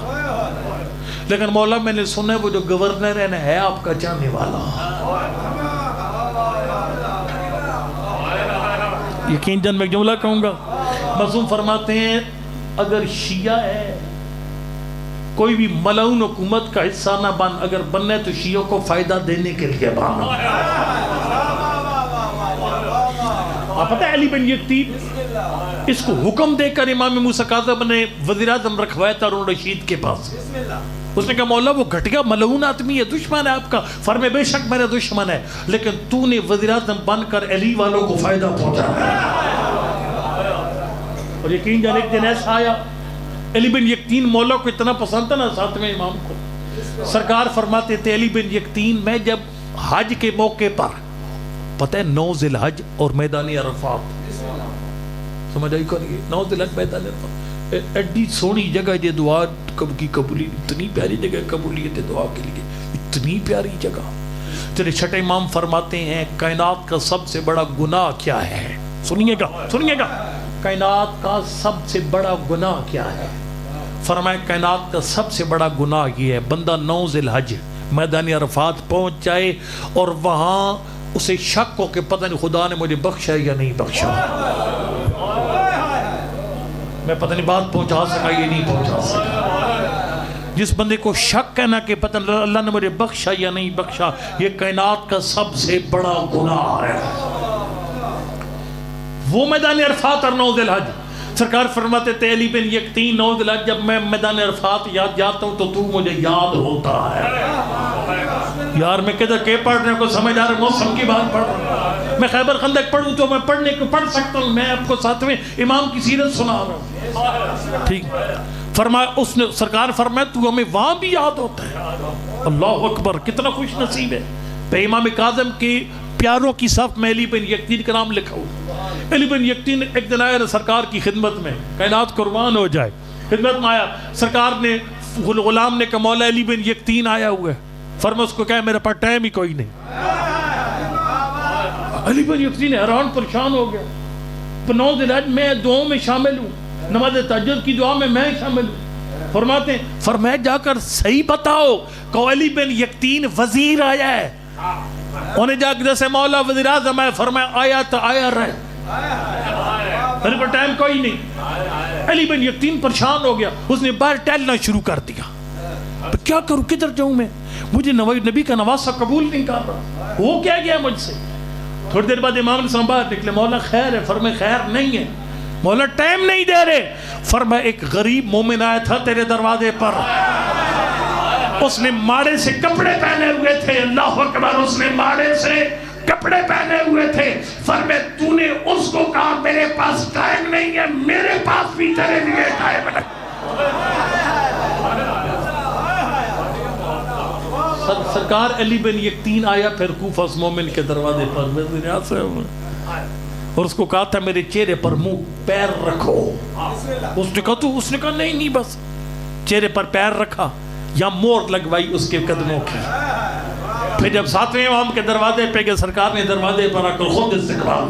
لیکن مولا میں نے سنا ہے وہ جو گورنر ہے نا ہے آپ کا چاہنے والا، یقین جان میں ایک جملہ کہوں گا، معصوم فرماتے ہیں اگر شیعہ ہے کوئی بھی ملعون حکومت کا حصہ نہ بن، اگر بننے تو شیعوں کو فائدہ دینے کے لیے بنا۔ آپ پتہ ہے علی بن یکتین اس کو حکم دے کر امام موسیٰ کاظم نے وزیراعظم رکھوایا تھا ہارون رشید کے پاس، اس نے کہا مولا وہ گھٹیا ملعون آدمی ہے، دشمن ہے آپ کا، فرمائے بے شک میرا دشمن ہے، لیکن تو نے وزیراعظم بن کر علی والوں کو فائدہ پہنچایا۔ اور یقین جان ایک دن ایسا آیا، علی بن یکتین مولا کو اتنا پسند تھا نا ساتویں امام کو، سرکار فرماتے تھے علی بن یکتین میں جب حج کے موقع پر، پتہ ہے 9 ذی الحج اور میدان عرفات، سمجھ آئی کون یہ 9 ذی الحج میدان عرفات، ایڈی سونی جگہ یہ دعا کی قبولی، اتنی پیاری جگہ قبولیت دعا کے لیے، اتنی پیاری جگہ۔ چلے چھٹے امام فرماتے ہیں کائنات کا سب سے بڑا گناہ کیا ہے؟ سنیے گا کائنات کا سب سے بڑا گناہ کیا ہے؟ فرمایا کائنات کا سب سے بڑا گناہ یہ ہے بندہ 9 ذی الحج میدان عرفات پہنچ جائے اور وہاں اسے شک ہو کہ پتہ نہیں خدا نے مجھے بخشا یا نہیں بخشا، میں پتہ نہیں بات پہنچا سکا یہ نہیں پہنچا سکا، جس بندے کو شک ہے نا کہ پتہ نہیں اللہ نے مجھے بخشا یا نہیں بخشا، یہ کائنات کا سب سے بڑا گناہ ہے۔ وہ میدان عرفات اور 9 ذی الحج، سرکار فرماتے تھے علی بن یکتین 9 ذی الحج جب میں میدان عرفات یاد جاتا ہوں تو مجھے یاد ہوتا ہے، یار میں کدھر کے پڑھنے کو سمجھ آ رہا موسم کی بات پڑھ رہا ہوں، میں خیبر خندق پڑھوں تو میں پڑھنے کو پڑھ سکتا ہوں، میں آپ کو ساتویں امام کی سیرت سنا رہا ہوں، ٹھیک فرمایا اس نے، سرکار فرمایا تو ہمیں وہاں بھی یاد ہوتا ہے، اللہ اکبر کتنا خوش نصیب ہے۔ پہ امام کاظم کی پیاروں کی صف میں علی بن یکتین کا نام لکھا ہوا، علی بن یکتین ایک دن آیا سرکار کی خدمت میں، کائنات قربان ہو جائے، خدمت میں آیا، سرکار نے غلام نے کہا مولا علی بن یکتین آیا ہوا ہے، فرما اس کو کہا میرے پاس ٹائم ہی کوئی نہیں، علی بن یکتین حیران پریشان ہو گیا، 9 ذی الحج میں دعاؤں میں شامل ہوں، نماز تہجد کی دعا میں شامل ہوں، فرماتے ہیں فرمایا جا کر صحیح بتاؤ کہ علی بن یکتین وزیر آیا ہے، انہیں جا کے جیسے مولا وزیر اعظم ہے فرمایا آیا تو آیا رہے، میرے پر ٹائم کوئی نہیں۔ علی بن یقین پریشان ہو گیا، اس نے باہر ٹہلنا شروع کر دیا، کیا کروں کدھر جاؤں میں، مجھے نبی کا نواسہ قبول نہیں کر رہا، وہ کیا گیا مجھ سے۔ تھوڑی دیر بعد امام نے باہر نکلے، مولا خیر ہے، فرمائے خیر نہیں ہے، مولا ٹائم نہیں دے رہے، فرمایا ایک غریب مومن آیا تھا تیرے دروازے پر، اس نے ماڑے سے کپڑے پہنے ہوئے تھے، اللہ اکبر، اس نے ماڑے سے کپڑے پہنے ہوئے تھے، فرمایا تو نے اس کو کہا میرے پاس ٹائم نہیں ہے، میرے پاس بھی تیرے لیے ٹائم نہیں۔ سرکار علی بن یقین آیا پھر کوفہ اس مومن کے دروازے پر اور اس کو کہا تھا میرے چہرے پر منہ پیر رکھو، اس نے کہا نہیں بس چہرے پر پیر رکھا یا مور لگوائی اس کے قدموں کی۔ پھر جب ساتویں امام کے دروازے پہ گئے، سرکار نے دروازے پر آ کر خود استقبال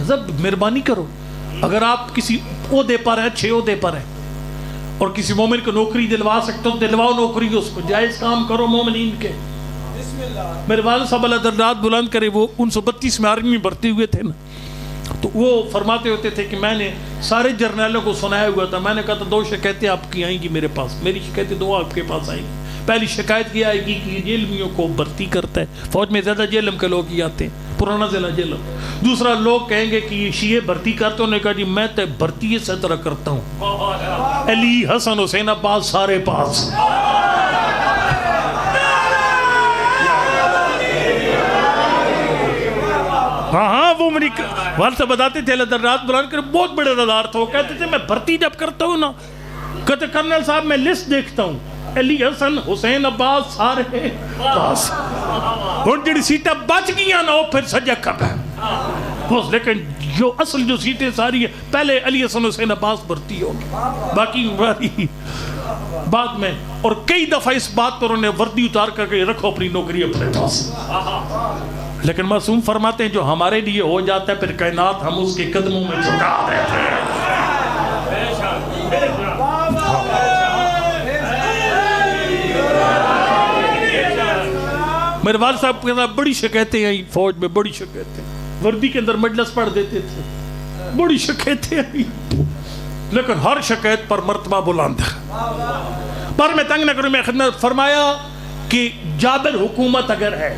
سب مہربانی کرو، اگر آپ کسی عہدے پر ہیں، 6 عہدے پر ہیں اور کسی مومن کو نوکری دلوا سکتے ہو دلواؤ نوکری، اس کو جائز کام کرو مومنین کے۔ میرے والد صاحب اللہ درجات بلند کرے، وہ 1932 میں آرمی میں بھرتی ہوئے تھے نا، تو وہ فرماتے ہوتے تھے کہ میں نے سارے جرنیلوں کو سنایا ہوا تھا، میں نے کہا تھا 2 شکایتیں آپ کی آئیں گی میرے پاس، میری شکایتیں 2 آپ کے پاس آئیں گی۔ پہلی شکایت یہ آئے گی کہ جیلمیوں کو بھرتی کرتا ہے، فوج میں زیادہ جیلم کے لوگ ہی آتے ہیں، پرانا ضلع جیلم۔ دوسرا لوگ کہیں گے کہ یہ شیعہ بھرتی کرتے ہیں، انہوں نے کہا جی میں تو بھرتی اس طرح کرتا ہوں، علی حسن حسین عباس سارے پاس۔ ہاں وہ میری والد سے بتاتے تھے، اللہ رات بلان کر بہت بڑے رضار تھا، وہ کہتے تھے میں بھرتی جب کرتا ہوں نا، کہتے کرنل صاحب میں لسٹ دیکھتا ہوں، علی حسن حسین عباس سارے پاس، اور جڑی سیٹیں بچ گیا نا وہ پھر سجا کب ہے، لیکن جو اصل جو سیٹیں ساری ہیں پہلے علی حسن حسین عباس بھرتی ہوگی، باقی بعد میں۔ اور کئی دفعہ اس بات پر انہیں وردی اتار کر کے رکھو اپنی نوکری اپنے پاس، لیکن معصوم فرماتے ہیں جو ہمارے لیے ہو جاتا ہے پھر کائنات ہم اس کے قدموں میں جھکا دیتے ہیں۔ میرے والد صاحب کے ساتھ بڑی شکایتیں آئی، فوج میں بڑی شکایتیں، وردی کے اندر مجلس پڑھ دیتے تھے، بڑی شکایتیں آئی، لیکن ہر شکایت پر مرتبہ بلند ہے۔ پر میں تنگ نہ کروں، میں خدمت فرمایا کہ جابر حکومت اگر ہے،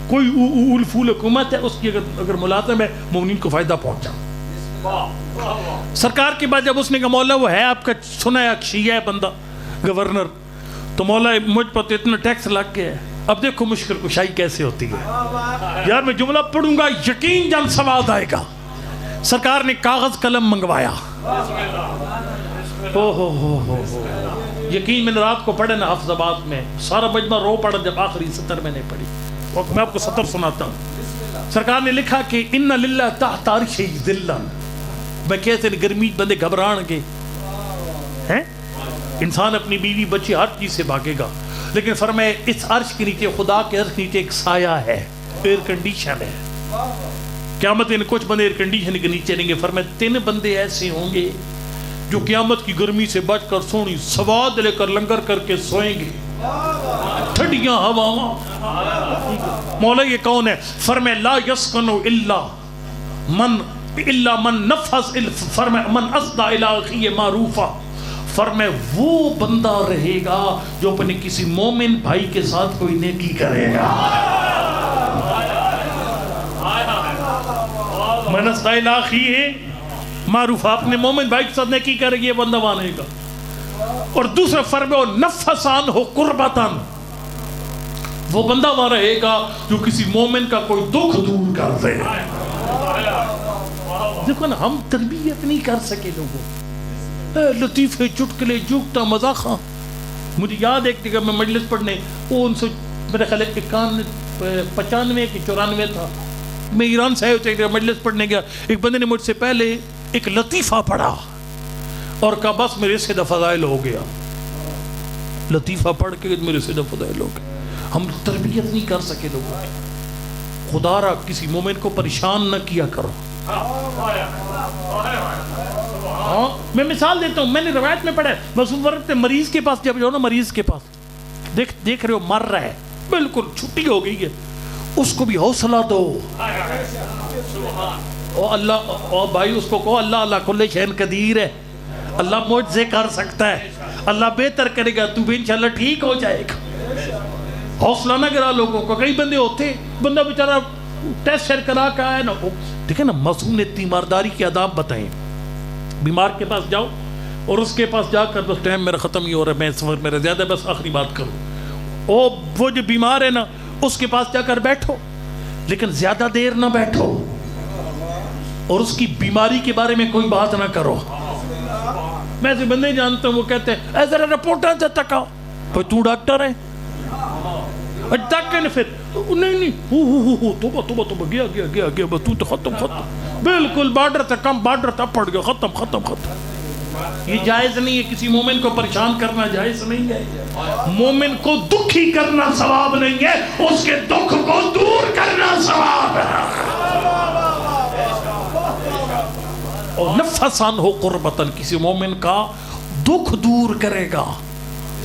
کوئی اول فول حکومت ہے، اس کی اگر ملازم ہے مومنین کو فائدہ پہنچا۔ سرکار کے بعد جب اس نے کہا مولا وہ ہے آپ کا سنا ہے شیعہ ہے بندہ گورنر، تو مولا مجھ پر تو اتنا ٹیکس لگ گیا ہے، اب دیکھو مشکل کشائی کیسے ہوتی ہے۔ یار میں جملہ پڑھوں گا یقین جان سواد آئے گا۔ سرکار نے کاغذ قلم منگوایا، یقین میں نے رات کو پڑھے نا حفظ آباد میں، سارا مجمع رو پڑا جب آخری سطر میں نے پڑھی، اور میں آپ کو سطر سناتا ہوں۔ سرکار نے لکھا کہ ان للہ تحت عرشہ ذلًا، میں کہتے ہیں گرمی بندے گھبران گے ہیں، انسان اپنی بیوی بچی ہر چیز سے بھاگے گا، لیکن فرمائے اس عرش کے نیچے، خدا کے عرش نیچے ایک سایہ ہے، ایئر کنڈیشن ہے۔ قیامت میں کچھ بندے ایئر کنڈیشن کے نیچے رہیں گے، فرمائے 3 بندے ایسے ہوں گے جو قیامت کی گرمی سے بچ کر سونی سواد لے کر لنگر کر کے سوئیں گے، ٹھنڈیاں ہواواں۔ مولا یہ کون ہے؟ فرمائے لا یسکن الا من نفس، فرمائے من اصدى الى اخیہ معروفا، فرمائے وہ بندہ رہے گا جو اپنے کسی مومن بھائی کے ساتھ کوئی نیکی کرے گا۔ من اصدى الى اخیہ معروفا، اپنے مومن بھائی کے ساتھ نیکی کرے گی، یہ بندہ مانے گا۔ اور دوسرا فرمائے نفس عنہ قربتا، وہ بندہ وہاں رہے گا جو کسی مومن کا کوئی دکھ دور کر دے۔ دیکھو نا ہم تربیت نہیں کر سکے لوگوں، لطیفے چٹکلے جوکتا مذاقہ۔ مجھے یاد ایک جگہ میں مجلس پڑھنے، وہ 1900 میرے خیال 95 کی 94 تھا، میں ایران سے آئے تھے، مجلس پڑھنے گیا، ایک بندے نے مجھ سے پہلے ایک لطیفہ پڑھا اور کہا بس میرے سے فضائل ہو گیا، لطیفہ پڑھ کے میرے سے فضائل ہو گیا۔ ہم تربیت نہیں کر سکے لوگوں کی، خدا را کسی مومن کو پریشان نہ کیا کرو۔ ہاں میں مثال دیتا ہوں، میں نے روایت میں پڑھا ہے، مصور مریض کے پاس جب جاؤ نا، مریض کے پاس دیکھ رہے ہو مر رہا ہے، بالکل چھٹی ہو گئی ہے، اس کو بھی حوصلہ دو. او اللہ، او بھائی اس کو کہو اللہ اللہ کل شین قدیر ہے، اللہ معجزے کر سکتا ہے، اللہ بہتر کرے گا، تو بھی انشاءاللہ ٹھیک ہو جائے گا. حوصلہ نہ کرا لوگوں کو. کئی بندے ہوتے بندہ بیچارہ ٹیسٹ شیئر کرا کے آیا نا، دیکھیں نا معصوم نے تیمارداری کے آداب بتائیں. بیمار کے پاس جاؤ اور اس کے پاس جا کر بس ٹائم میرا ختم ہی ہو رہا ہے، میں سفر میرا زیادہ، بس آخری بات کروں. وہ جو بیمار ہے نا اس کے پاس جا کر بیٹھو، لیکن زیادہ دیر نہ بیٹھو اور اس کی بیماری کے بارے میں کوئی بات نہ کرو. میں ایسے بندے جانتا ہوں وہ کہتے ہیں اے ذرا رپورٹ جب تک آؤ. بھائی تو ڈاکٹر ہے تک کے پھر نہیں توبہ توبہ توبہ گیا گیا گیا گیا بس تو ختم بالکل بارڈر تک کم، بارڈر تک پڑ گیا، ختم. یہ جائز نہیں ہے، کسی مومن کو پریشان کرنا جائز نہیں ہے. مومن کو دکھی کرنا ثواب نہیں ہے، اس کے دکھ کو دور کرنا ثواب ہے. اور نفسان ہو قربتن، کسی مومن کا دکھ دور کرے گا،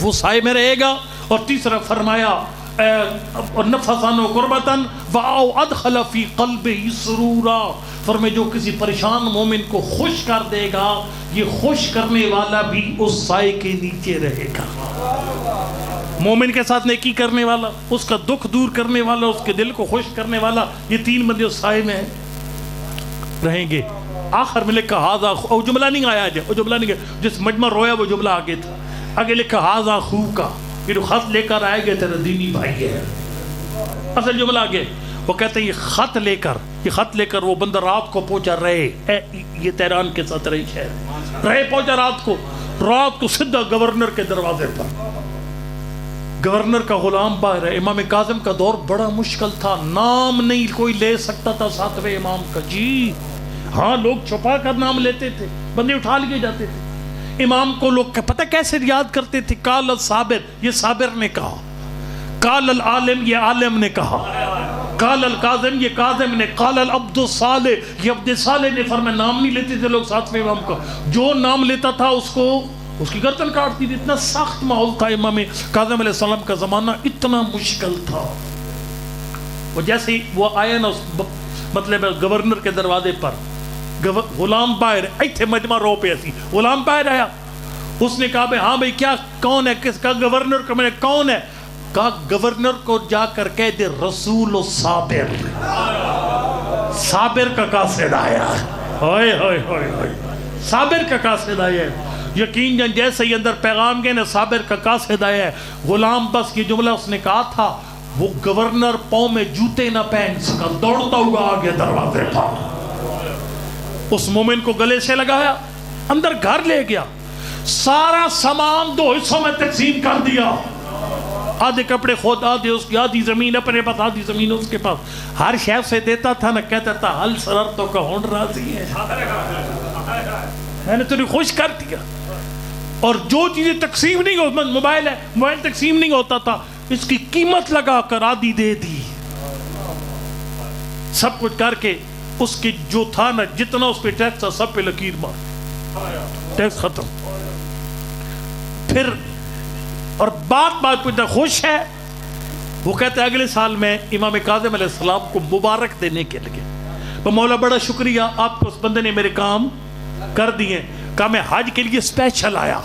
وہ سائے میں رہے گا. اور تیسرا فرمایا اور نفسان ہو قربتن واو ادخل فی قلبہ سرورا، فرمائے جو کسی پریشان مومن کو خوش کر دے گا، یہ خوش کرنے والا بھی اس سائے کے نیچے رہے گا. مومن کے ساتھ نیکی کرنے والا، اس کا دکھ دور کرنے والا، اس کے دل کو خوش کرنے والا، یہ تین بندے اس سائے میں رہیں گے. آخر میں لکھا ہاذا، وہ جملہ نہیں آیا ہے، وہ جملہ نہیں آیا، جس مجمع رویا وہ جملہ آگے تھا. آگے لکھا ہاذا خوکا، یہ جو خط لے کر آئے گے تیرا دینی بھائی ہے. اصل جملہ آگے وہ کہتے ہیں یہ خط لے کر وہ بندہ رات کو پہنچا رہے، یہ تہران کے ساتھ رہی شہر رہے، پہنچا رات کو سدھا گورنر کے دروازے پر. گورنر کا غلام باہر ہے. امام کاظم کا دور بڑا مشکل تھا، نام نہیں کوئی لے سکتا تھا ساتویں امام کا. جی ہاں، لوگ چھپا کر نام لیتے تھے، بندے اٹھا لیے جاتے تھے. امام کو لوگ پتہ کیسے یاد کرتے تھے؟ قال الصابر، یہ صابر نے کہا. قال العالم، یہ عالم نے کہا. قال القاظم، یہ قاظم نے. قال العبد الصالح، یہ عبد صالح نے. فرمایا نام نہیں لیتے تھے لوگ ساتویں امام کا، جو نام لیتا تھا اس کی گردن کاٹتی تھی. اتنا سخت ماحول تھا امام کاظم علیہ السلام کا زمانہ، اتنا مشکل تھا. وہ جیسے وہ آیا نا مطلب گورنر کے دروازے پر، غلام باہر ایتھے مجمع رو پہ ایسی غلام باہر آیا. اس نے کہا ہاں بھائی کیا کون ہے؟ کس کا؟ گورنر کا. میں نے کون ہے؟ کہا گورنر کو جا کر کہہ دے رسول الصابر، صابر کا قاصد آیا. ہوئے ہوئے ہوئے ہوئے، صابر کا قاصد آیا ہے. یقین جان جیسے ہی اندر پیغام گئے نا صابر کا قاصد آیا ہے. غلام بس یہ جملہ اس نے کہا تھا، وہ گورنر پاؤں میں جوتے نہ پہن سکا، دوڑتا ہوا آگے دروازے پر. اس مومن کو گلے سے لگایا، اندر گھر لے گیا، سارا سامان 2 حصوں میں تقسیم کر دیا. آدھے کپڑے خود، آدھے اس کی، آدھی زمین اپنے پاس، آدھی زمین اس کے پاس. ہر شیف سے دیتا تھا نا، کہتا تھا حل سررتوں کا ہون راضی ہے، میں نے تجھے خوش کر دیا. اور جو چیزیں تقسیم نہیں ہوتا، موبائل ہے، موبائل تقسیم نہیں ہوتا تھا، اس کی قیمت لگا کر آدھی دے دی. سب کچھ کر کے اس کی جو تھا نا، جتنا اس پہ ٹیکس تھا سب پہ لکیر مار، ٹیکس ختم. پھر اور بات پوچھتا خوش ہے. وہ کہتے ہیں اگلے سال میں امام کاظم علیہ السلام کو مبارک دینے کے لگے. مولا بڑا شکریہ، آپ کو اس بندے نے میرے کام کر دیے. کہا میں حج کے لیے اسپیشل آیا،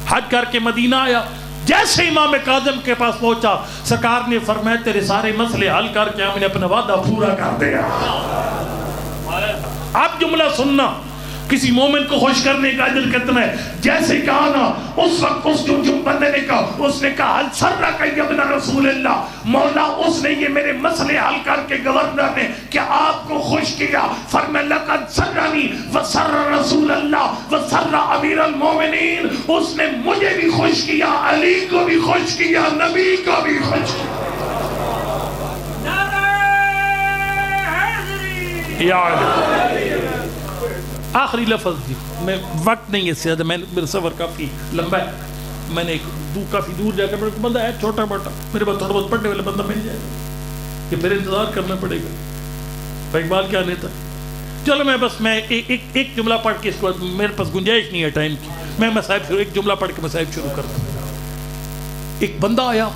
حج کر کے مدینہ آیا. جیسے امام کاظم کے پاس پہنچا، سرکار نے فرمایا تیرے سارے مسئلے حل کر کے ہم نے اپنا وعدہ پورا کر دیا. آپ جملہ سننا، کسی مومن کو خوش کرنے کا اجر کتنا ہے. جیسے کہا نا اس وقت اس جو بندے نے کہا، اس نے کہا حل سرک یا ابن رسول اللہ، مولا اس نے یہ میرے مسئلے حل کر کے گورنر نے کیا آپ کو خوش کیا؟ فرمایا لقد سرنی وسر رسول اللہ وسر امیر المومنین، اس نے مجھے بھی خوش کیا، علی کو بھی خوش کیا، نبی کو بھی خوش کیا. یا آخری لفظ جی، میں وقت نہیں ہے زیادہ، میرا سفر کافی لمبا ہے. میں نے کافی دور جا کر بندہ ہے چھوٹا موٹا، میرے پاس تھوڑا بہت پڑھنے والا بندہ مل جائے گا کہ پھر انتظار کرنا پڑے گا. بھائی اقبال کیا نہیں تھا. چلو میں ایک جملہ پڑھ کے اس کو، میرے پاس گنجائش نہیں ہے ٹائم کی، میں صاحب ایک جملہ پڑھ کے میں صاحب شروع کرتا ہوں. ایک بندہ آیا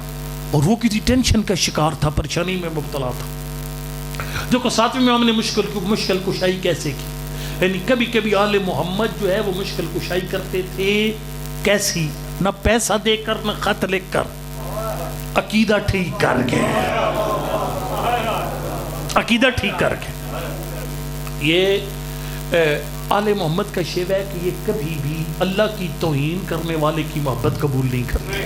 اور وہ کسی ٹینشن کا شکار تھا، پریشانی میں مبتلا تھا. جو کہ ساتویں امام نے مشکل کشائی کیسے کی، یعنی کبھی کبھی آل محمد جو ہے وہ مشکل کشائی کرتے تھے. کیسی؟ نہ پیسہ دے کر، نہ خط لکھ کر، عقیدہ ٹھیک کر کے. عقیدہ ٹھیک کر کے. یہ آل محمد کا شیوہ ہے کہ یہ کبھی بھی اللہ کی توہین کرنے والے کی محبت قبول نہیں کرتے.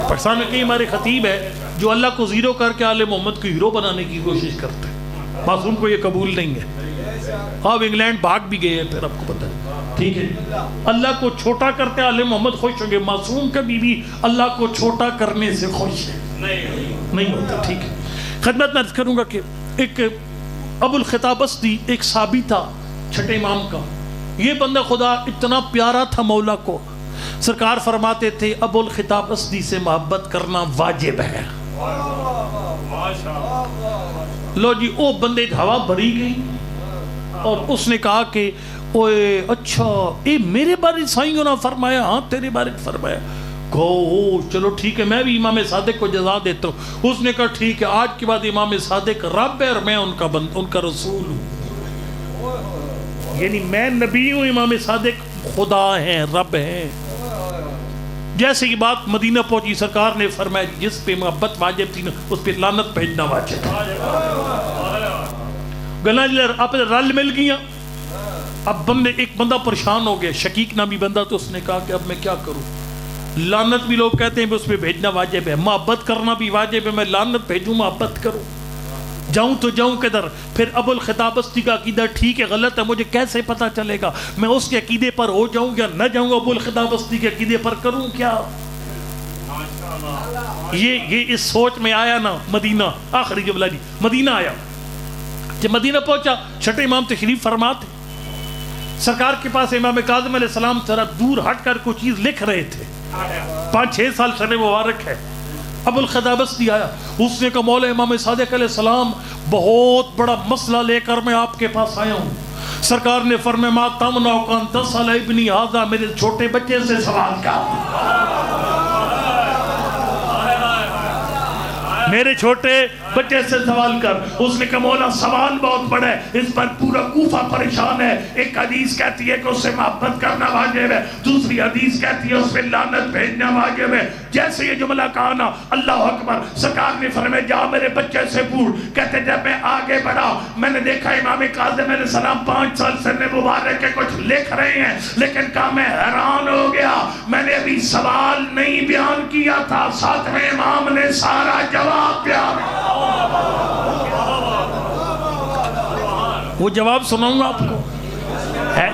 پاکستان میں کئی ہمارے خطیب ہے جو اللہ کو زیرو کر کے آل محمد کو ہیرو بنانے کی کوشش کرتے ہیں. معصوم کو یہ قبول نہیں ہے. آپ انگلینڈ بھاگ بھی گئے ہیں، پھر آپ کو پتہ ہے. ٹھیک ہے، اللہ کو چھوٹا کرتے آل محمد خوش ہوں گے. معصوم کبھی بھی اللہ کو چھوٹا کرنے سے خوش ہے نہیں ہوتا. ٹھیک ہے، خدمت میں عرض کروں گا کہ ایک ابو الخطاب اسدی ایک صحابی تھا چھٹے امام کا. یہ بندہ خدا اتنا پیارا تھا مولا کو، سرکار فرماتے تھے ابو الخطاب اسدی سے محبت کرنا واجب ہے. لو جی، او بندے ہوا بھری گئی اور اس نے کہا کہ اوے اچھا اے میرے بارے سائیوں نہ فرمایا، ہاں تیرے بارے فرمایا. کہو چلو ٹھیک ہے، میں بھی امام صادق کو جزا دیتا ہوں. اس نے کہا ٹھیک ہے، آج کے بعد امام صادق رب ہے اور میں ان کا رسول ہوں. یعنی میں نبی ہوں، امام صادق خدا ہیں، رب ہیں. جیسے یہ بات مدینہ پہنچی، سرکار نے فرمایا جس پہ محبت واجب تھی نا اس پہ لعنت بھیجنا واجب. گلا آپ رل مل گیا. اب ایک بندہ پریشان ہو گیا، شقیق نامی بندہ. تو اس نے کہا کہ اب میں کیا کروں؟ لعنت بھی لوگ کہتے ہیں اس پہ بھیجنا واجب ہے، محبت کرنا بھی واجب ہے. میں لعنت بھیجوں، محبت کروں، جاؤں تو جاؤں کدھر؟ پھر ابو الخطاب اسدی کا عقیدہ ٹھیک ہے غلط ہے مجھے کیسے پتا چلے گا؟ میں اس کے عقیدے پر ہو جاؤں یا نہ جاؤں؟ ابو الخطاب اسدی کے عقیدے پر کروں کیا؟ یہ اس سوچ میں آیا نا مدینہ. آخری جملہ جی، مدینہ آیا. جب مدینہ پہنچا، چھٹے امام تشریف فرما تھے. سرکار کے پاس امام کاظم علیہ السلام ذرا دور ہٹ کر کوئی چیز لکھ رہے تھے. 5-6 سال سن مبارک ہے. ابو الخطاب اسدی آیا. اس نے کہا مولا امام صادق علیہ السلام بہت بڑا مسئلہ لے کر میں آپ کے پاس آیا ہوں. سرکار نے فرمایا ما تمنعک ان تسأل ابنی ھذا، میرے چھوٹے بچے سے سوال کر، میرے چھوٹے بچے سے سوال کر. اس نے کہا مولا سوال بہت بڑا ہے، اس پر پورا کوفہ پریشان ہے. ایک حدیث کہتی ہے کہ اس سے محبت کرنا واجب ہے، دوسری حدیث کہتی ہے اس پہ لعنت بھیجنا واجب ہے. جیسے یہ جملہ کہا نا، اللہ اکبر، سرکار نے فرمایا جا میرے بچے سے پوچھ. کہتے جب میں آگے بڑھا میں نے دیکھا امام کاظم علیہ السلام 5 سال سن مبارک کے کچھ لکھ رہے ہیں، لیکن کہا میں حیران ہو گیا، میں نے ابھی سوال نہیں بیان کیا تھا، 7ویں امام نے سارا جواب بیان. وہ جواب سناؤں گا آپ کو،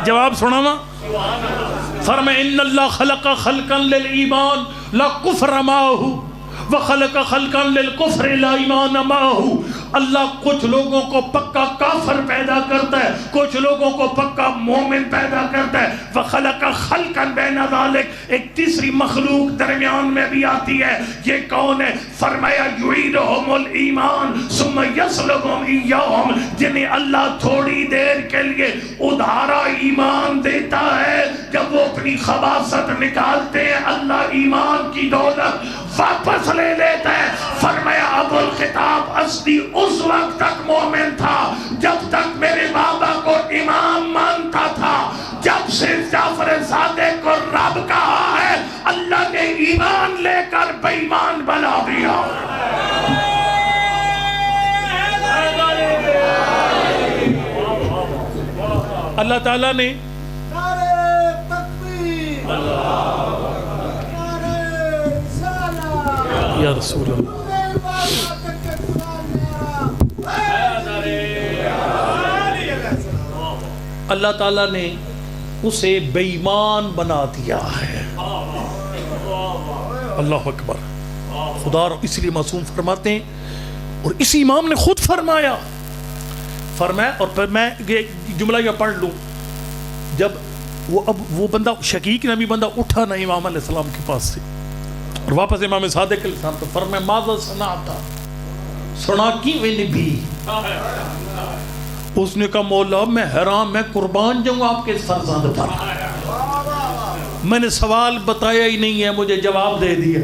جواب سناؤں. فرمایا ان اللہ خلق خلقا للایمان لا کفر معه وخلق خلقا للکفر لا ایمان معه. اللہ کچھ لوگوں کو پکا کافر پیدا کرتا ہے، کچھ لوگوں کو پکا مومن پیدا کرتا ہے. وخلق خلقا بین ذلک، ایک تیسری مخلوق درمیان میں بھی آتی ہے. یہ کون ہے؟ فرمایا یعیدہم الایمان ثم یسلبہم ایاہم، جنہیں اللہ تھوڑی دیر کے لیے ادھارا ایمان دیتا ہے، جب وہ اپنی خباثت نکالتے ہیں اللہ ایمان کی دولت واپس لے لیتا ہے. فرمایا ابو الخطاب اسدی اس وقت تک مومن تھا جب تک میرے بابا کو امام مانتا تھا. جب سے جعفر صادق کو رب کہا ہے اللہ نے ایمان لے کر بے ایمان بنا دیا. اللہ تعالیٰ نے یا رسول اللہ اللہ تعالیٰ نے اسے بے ایمان بنا دیا ہے. اللہ اکبر. خدا اس لیے معصوم فرماتے ہیں اور اسی امام نے خود فرمایا اور پھر میں یہ جملہ یہ پڑھ لوں. جب وہ بندہ شقیق نبی بندہ اٹھا نا امام علیہ السلام کے پاس سے اور واپس امام صادق علیہ السلام تو فرمایا ماذا صنعت، سنا کی وے نبی. اس نے کہا مولا میں حیران، میں قربان جاؤں آپ کے اس فرزند پر، میں نے سوال بتایا ہی نہیں ہے، مجھے جواب دے دیا.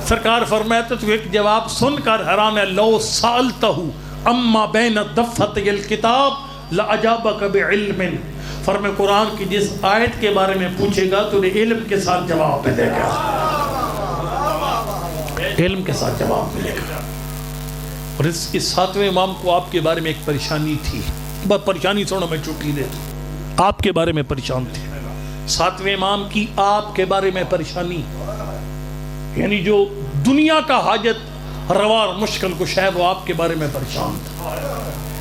سرکار فرماتے تو ایک جواب سن کر حیران ہے، لو سالتہ اما بین دفتي الکتاب لاجابک بعلم. فرمائے قرآن کی جس آیت کے بارے میں پوچھے گا تو انہیں علم کے ساتھ جواب ملے گا، علم کے ساتھ جواب ملے گا. اور اس ساتویں امام کو آپ کے بارے میں ایک پریشانی تھی، بس پریشانی چھوڑو میں چھٹی دے دوں، آپ کے بارے میں پریشان تھی. ساتویں امام کی آپ کے بارے میں پریشانی، یعنی جو دنیا کا حاجت روا اور مشکل کش ہے وہ آپ کے بارے میں پریشان تھا،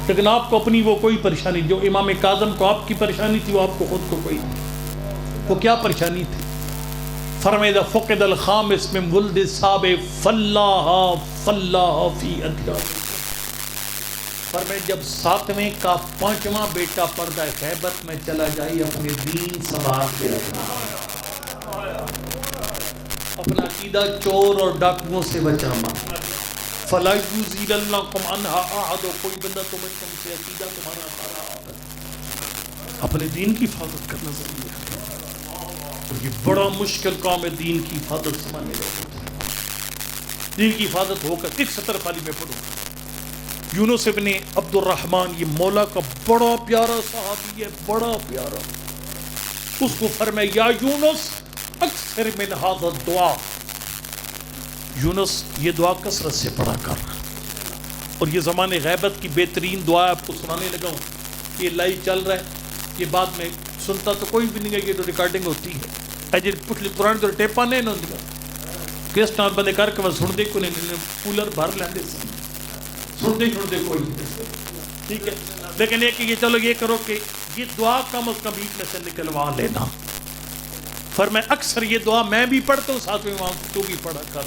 لیکن آپ کو اپنی وہ کوئی پریشانی، جو امام کاظم کو آپ کی پریشانی تھی وہ آپ کو خود کو کوئی نہیں. وہ کیا پریشانی تھی؟ فرمائے اذا فقد الخامس من ولد السابع فلاح فی ادیان. فرمائے جب ساتویں کا پانچواں بیٹا پردہ غیبت میں چلا جائے اپنے دین سنبھال کے رکھنا، اپنا عقیدہ چور اور ڈاکوؤں سے بچانا. فلا یزیلنکم عنہا احد، کوئی بندہ تم سے عقیدہ تمہارا سارا، اپنے دین کی حفاظت کرنا ضروری ہے. یہ بڑا مشکل کام ہے دین کی حفاظت سمجھنے کا. دین کی حفاظت ہو کر ایک سطر خالی میں پڑھوں. یونس ابن عبد الرحمن، یہ مولا کا بڑا پیارا صحابی ہے، بڑا پیارا. اس کو فرمایا یا یونس اکثر من ھذا الدعاء، یونس یہ دعا کثرت سے پڑھا کر. اور یہ زمانے غیبت کی بہترین دعا آپ کو سنانے لگا ہوں. یہ لائیو چل رہا ہے، یہ بعد میں سنتا تو کوئی بھی نہیں ہے، یہ تو ریکارڈنگ ہوتی ہے. اجے پچھلی پرانے تو ٹیپاں نہیں ہوندیاں، کس طرح بندے کر کے میں سن دے کو نہیں، کولر بھر لیندے سن دے کوئی نہیں. ٹھیک ہے، لیکن ایک یہ چلو یہ کرو کہ یہ دعا کم از کم بیچ میں سے نکلوا لینا. فرمایا اکثر یہ دعا میں بھی پڑھتا ہوں، ساتھ میں امام تو بھی پڑھا کر.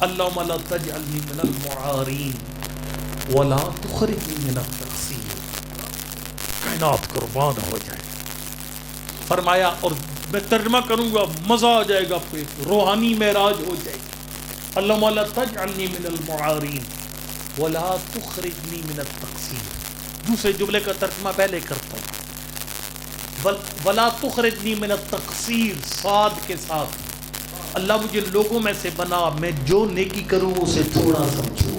اللہم لا تجعلنی من المعارین ولا تخرجنی من التقصیر. کائنات قربان ہو جائے. فرمایا اور میں ترجمہ کروں گا، مزہ آ جائے گا، پہ روحانی معراج ہو جائے گی. اللہم لا تجعلنی من المعارین ولا تخرجنی من التقصیر. دوسرے جملے کا ترجمہ پہلے کرتا ہوں. ولا تخرجنی من التقصیر، صاد کے ساتھ. اللہ مجھے لوگوں میں سے بنا، میں جو نیکی کروں اسے تھوڑا سمجھوں.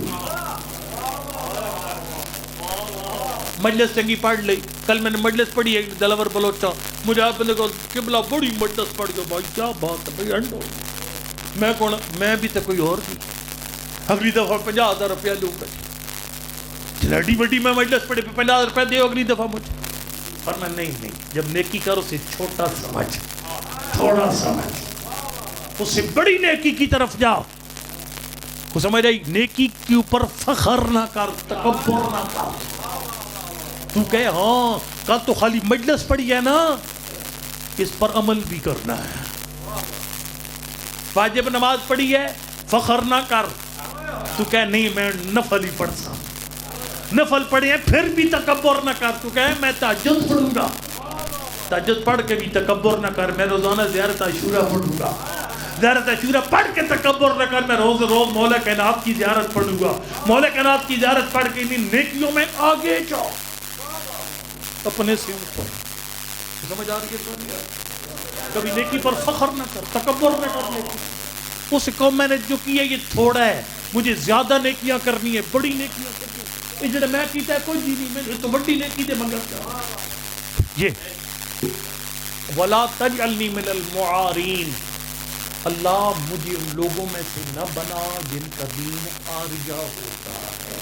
مجلس چنگی پڑھ لی. کل میں نے مجلس پڑھی ہے دلاور بلوچا، مجھے آپ نے کہا قبلہ بڑی مجلس پڑھ گیا. بھائی کیا بات ہے بھائی، انڈو میں کون، میں بھی تو کوئی اور نہیں. اگلی دفعہ 50,000 روپیہ لوں گا. چلاٹی بٹی میں مجلس پڑھی 50,000 روپیہ دے اگلی دفعہ مجھے. پر میں نہیں، جب نیکی کرو اسے چھوٹا سمجھ، تھوڑا سمجھ، اس سے بڑی نیکی کی طرف جا. وہ سمجھ رہی، نیکی کے اوپر فخر نہ کر، تکبر نہ کر. تو کہے ہاں کل تو خالی مجلس پڑھی ہے نا، اس پر عمل بھی کرنا ہے. واجب نماز پڑھی ہے، فخر نہ کر. تو کہے نہیں میں نفل ہی پڑھتا، نفل پڑھے ہیں پھر بھی تکبر نہ کر. تو کہے میں تہجد پڑھوں گا، تہجد پڑھ کے بھی تکبر نہ کر. میں روزانہ زیارت عاشورہ پڑھوں گا، زیارت عاشورہ پڑھ کے تکبر نہ کر. میں روز روز مولا کائنات کی زیارت پڑھوں گا، مولا کائنات کی زیارت پڑھ کے انہیں نیکیوں میں آگے جاؤ، اپنے سے اوپر. سمجھ آ رہی ہے؟ کبھی نیکی پر فخر نہ کر، تکبر نہ کر. نیکی اس کو میں نے جو کیا یہ تھوڑا ہے، مجھے زیادہ نیکیاں کرنی ہے، بڑی نیکیاں کرنی ہے. یہ جڑا میں کیتا ہے کوئی نہیں، میں تو بڑی نیکی دے منگل کر. یہ ولا تجعلنی من المعارین، اللہ مجھے ان لوگوں میں سے نہ بنا جن کا دین آریہ ہوتا ہے.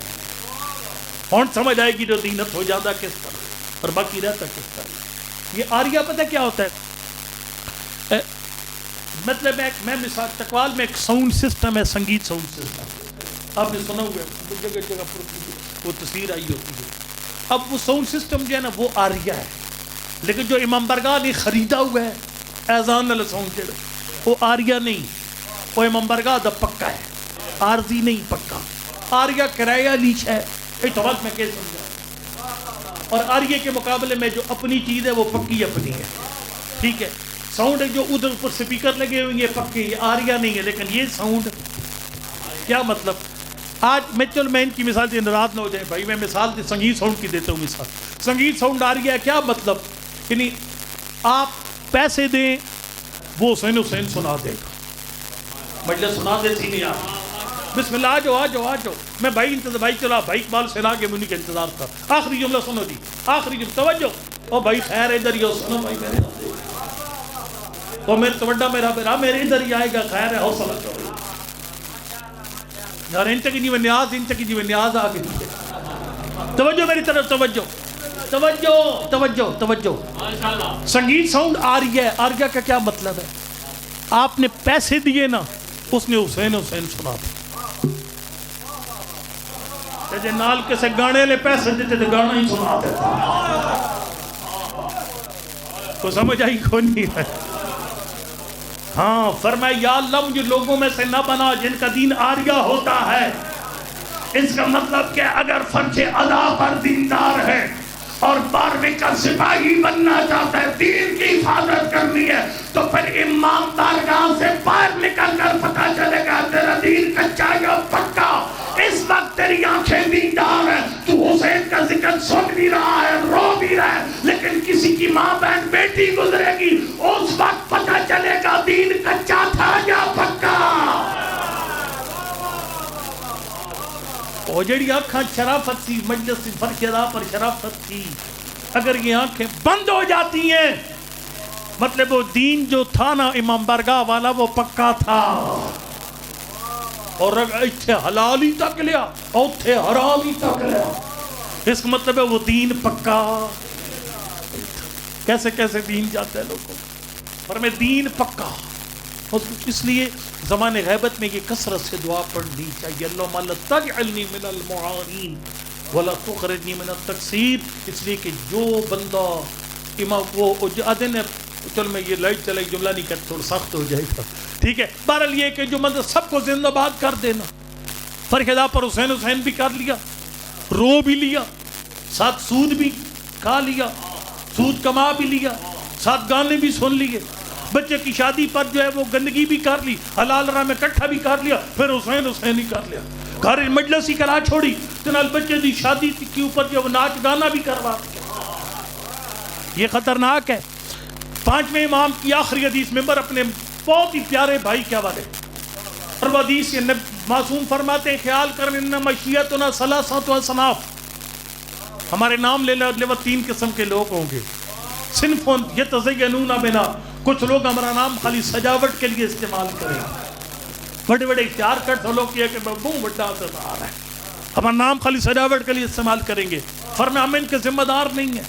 کون سمجھ آئے گی جو دینت ہو جاتا کس طرح اور باقی رہتا کس طرح. یہ آریہ پتہ کیا ہوتا ہے؟ مطلب میں مثال تقوال میں ایک ساؤنڈ سسٹم ہے، سنگیت ساؤنڈ سسٹم آپ نے سنا ہوا ہے، جگہ جگہ پر وہ تصویر آئی ہوتی ہے. اب وہ ساؤنڈ سسٹم جو ہے نا وہ آریہ ہے، لیکن جو امام برگاہ نے خریدا ہوا ہے ایزان والا ساؤنڈ جو وہ آریہ نہیں، وہ امام برگاہ دا پکا ہے، عارضی نہیں پکا. آریہ کرایہ لیچ ہے، ایک وقت میں کہہ سمجھا. اور آریہ کے مقابلے میں جو اپنی چیز ہے وہ پکی اپنی ہے. ٹھیک ہے، ساؤنڈ جو ادھر اوپر سپیکر لگے ہوئے یہ پکے، یہ آریہ نہیں ہے. لیکن یہ ساؤنڈ کیا مطلب، آج میں چل میں ان کی مثال سے ناراض نہ ہو جائیں بھائی، میں مثال سنگیت ساؤنڈ کی دیتا ہوں. مثال سنگیت ساؤنڈ آریہ ہے، کیا مطلب، یعنی آپ پیسے دیں وہ حسین حسین سنا دے گا. مجلس سنا دے سی نہیں آ بسم اللہ آ جاؤ میں بھائی چلا بھائی اقبال سے آگے منی کا انتظار تھا. آخری جملہ سنو جی, آخری جملہ توجہ. او بھائی خیر ادھر ہی ہو, سنو بھائی میرے او میرے توڈا میرا بیرا میرے ادھر ہی آئے گا, خیر ہے حوصلہ کرو یار. انچ کی جی نیاز آ گئی. توجہ میری طرف, توجہ. سنگیت ساؤنڈ آریہ کا کیا مطلب ہے؟ آپ نے پیسے دیے نا, اس نے حسین سنا تھا. جے نال کسے گانے لے پیسے دیتے تو گانا ہی سنا دیتا. کو سمجھ آئی کو نہیں ہے؟ ہاں فرمایا یا اللہ مجھے لوگوں میں سے نہ بنا جن کا دین آریہ ہوتا ہے. اس کا مطلب کہ اگر فرض ادا پر دیندار ہے اور 12ویں کا سپاہی بننا چاہتا ہے, دین کی حفاظت کرنی ہے, تو پھر امام بارگاہ سے باہر نکل کر پتہ چلے گا تیرا دین کچا یا پکا. اس وقت تیری آنکھیں دیندار ہیں, تو حسین کا ذکر سن بھی رہا ہے, رو بھی رہا ہے, لیکن کسی کی ماں بہن بیٹی گزرے گی, اس وقت پتہ چلے گا دین کچا تھا یا پکا. وہ جڑی آنکھاں شرافت تھی, مجلس فرشدہ پر شرافت تھی, اگر یہ آنکھیں بند ہو جاتی ہیں مطلب وہ دین جو تھا نا امام بارگاہ والا وہ پکا تھا. اور اتھے حلال ہی تک لیا اتھے حرام ہی تک لیا, اس کا مطلب ہے وہ دین پکا. کیسے دین جاتا ہے لوگوں پر میں دین پکا. اس لیے زمان غیبت میں یہ کثرت سے دعا پڑھنی چاہیے, اللہم لا تجعلنی من المعانین ولا تخرجنی من التقصیر. اس لیے کہ جو بندہ امام وہ آدھے چل میں یہ لائٹ چلائی جملہ نہیں کرتا, تھوڑا سخت ہو جائے گا, ٹھیک ہے. بہرحال یہ کہ جو مطلب سب کو زندہ باد کر دینا, فرشدہ پر حسین بھی کر لیا, رو بھی لیا, ساتھ سود بھی کھا لیا, سود کما بھی لیا, ساتھ گانے بھی سن لیے, بچے کی شادی پر جو ہے وہ گندگی بھی کر لی, حلال راہ میں کٹھا بھی کر لیا, پھر حسین ہی کر لیا, گھر مجلس ہی کرا چھوڑی, چنال بچے دی شادی کے اوپر جو ناچ گانا بھی کروا. یہ خطرناک ہے. 5ویں امام کی آخری حدیث ممبر اپنے بہت ہی پیارے بھائی کے حوالے, اور وہ حدیث یہ معصوم فرماتے ہیں خیال کریں ان مشیتنا ثلاثۃ اصناف, ہمارے نام لے لے 3 قسم کے لوگ ہوں گے. صنف یتزینون بنا, کچھ لوگ ہمارا نام خالی سجاوٹ کے لیے استعمال کریں, بڑے اختیار کر لوگ کیا کہ بہت بڑا ستار ہے, ہمارا نام خالی سجاوٹ کے لیے استعمال کریں گے, فرمایا ہم ان کے ذمہ دار نہیں ہیں.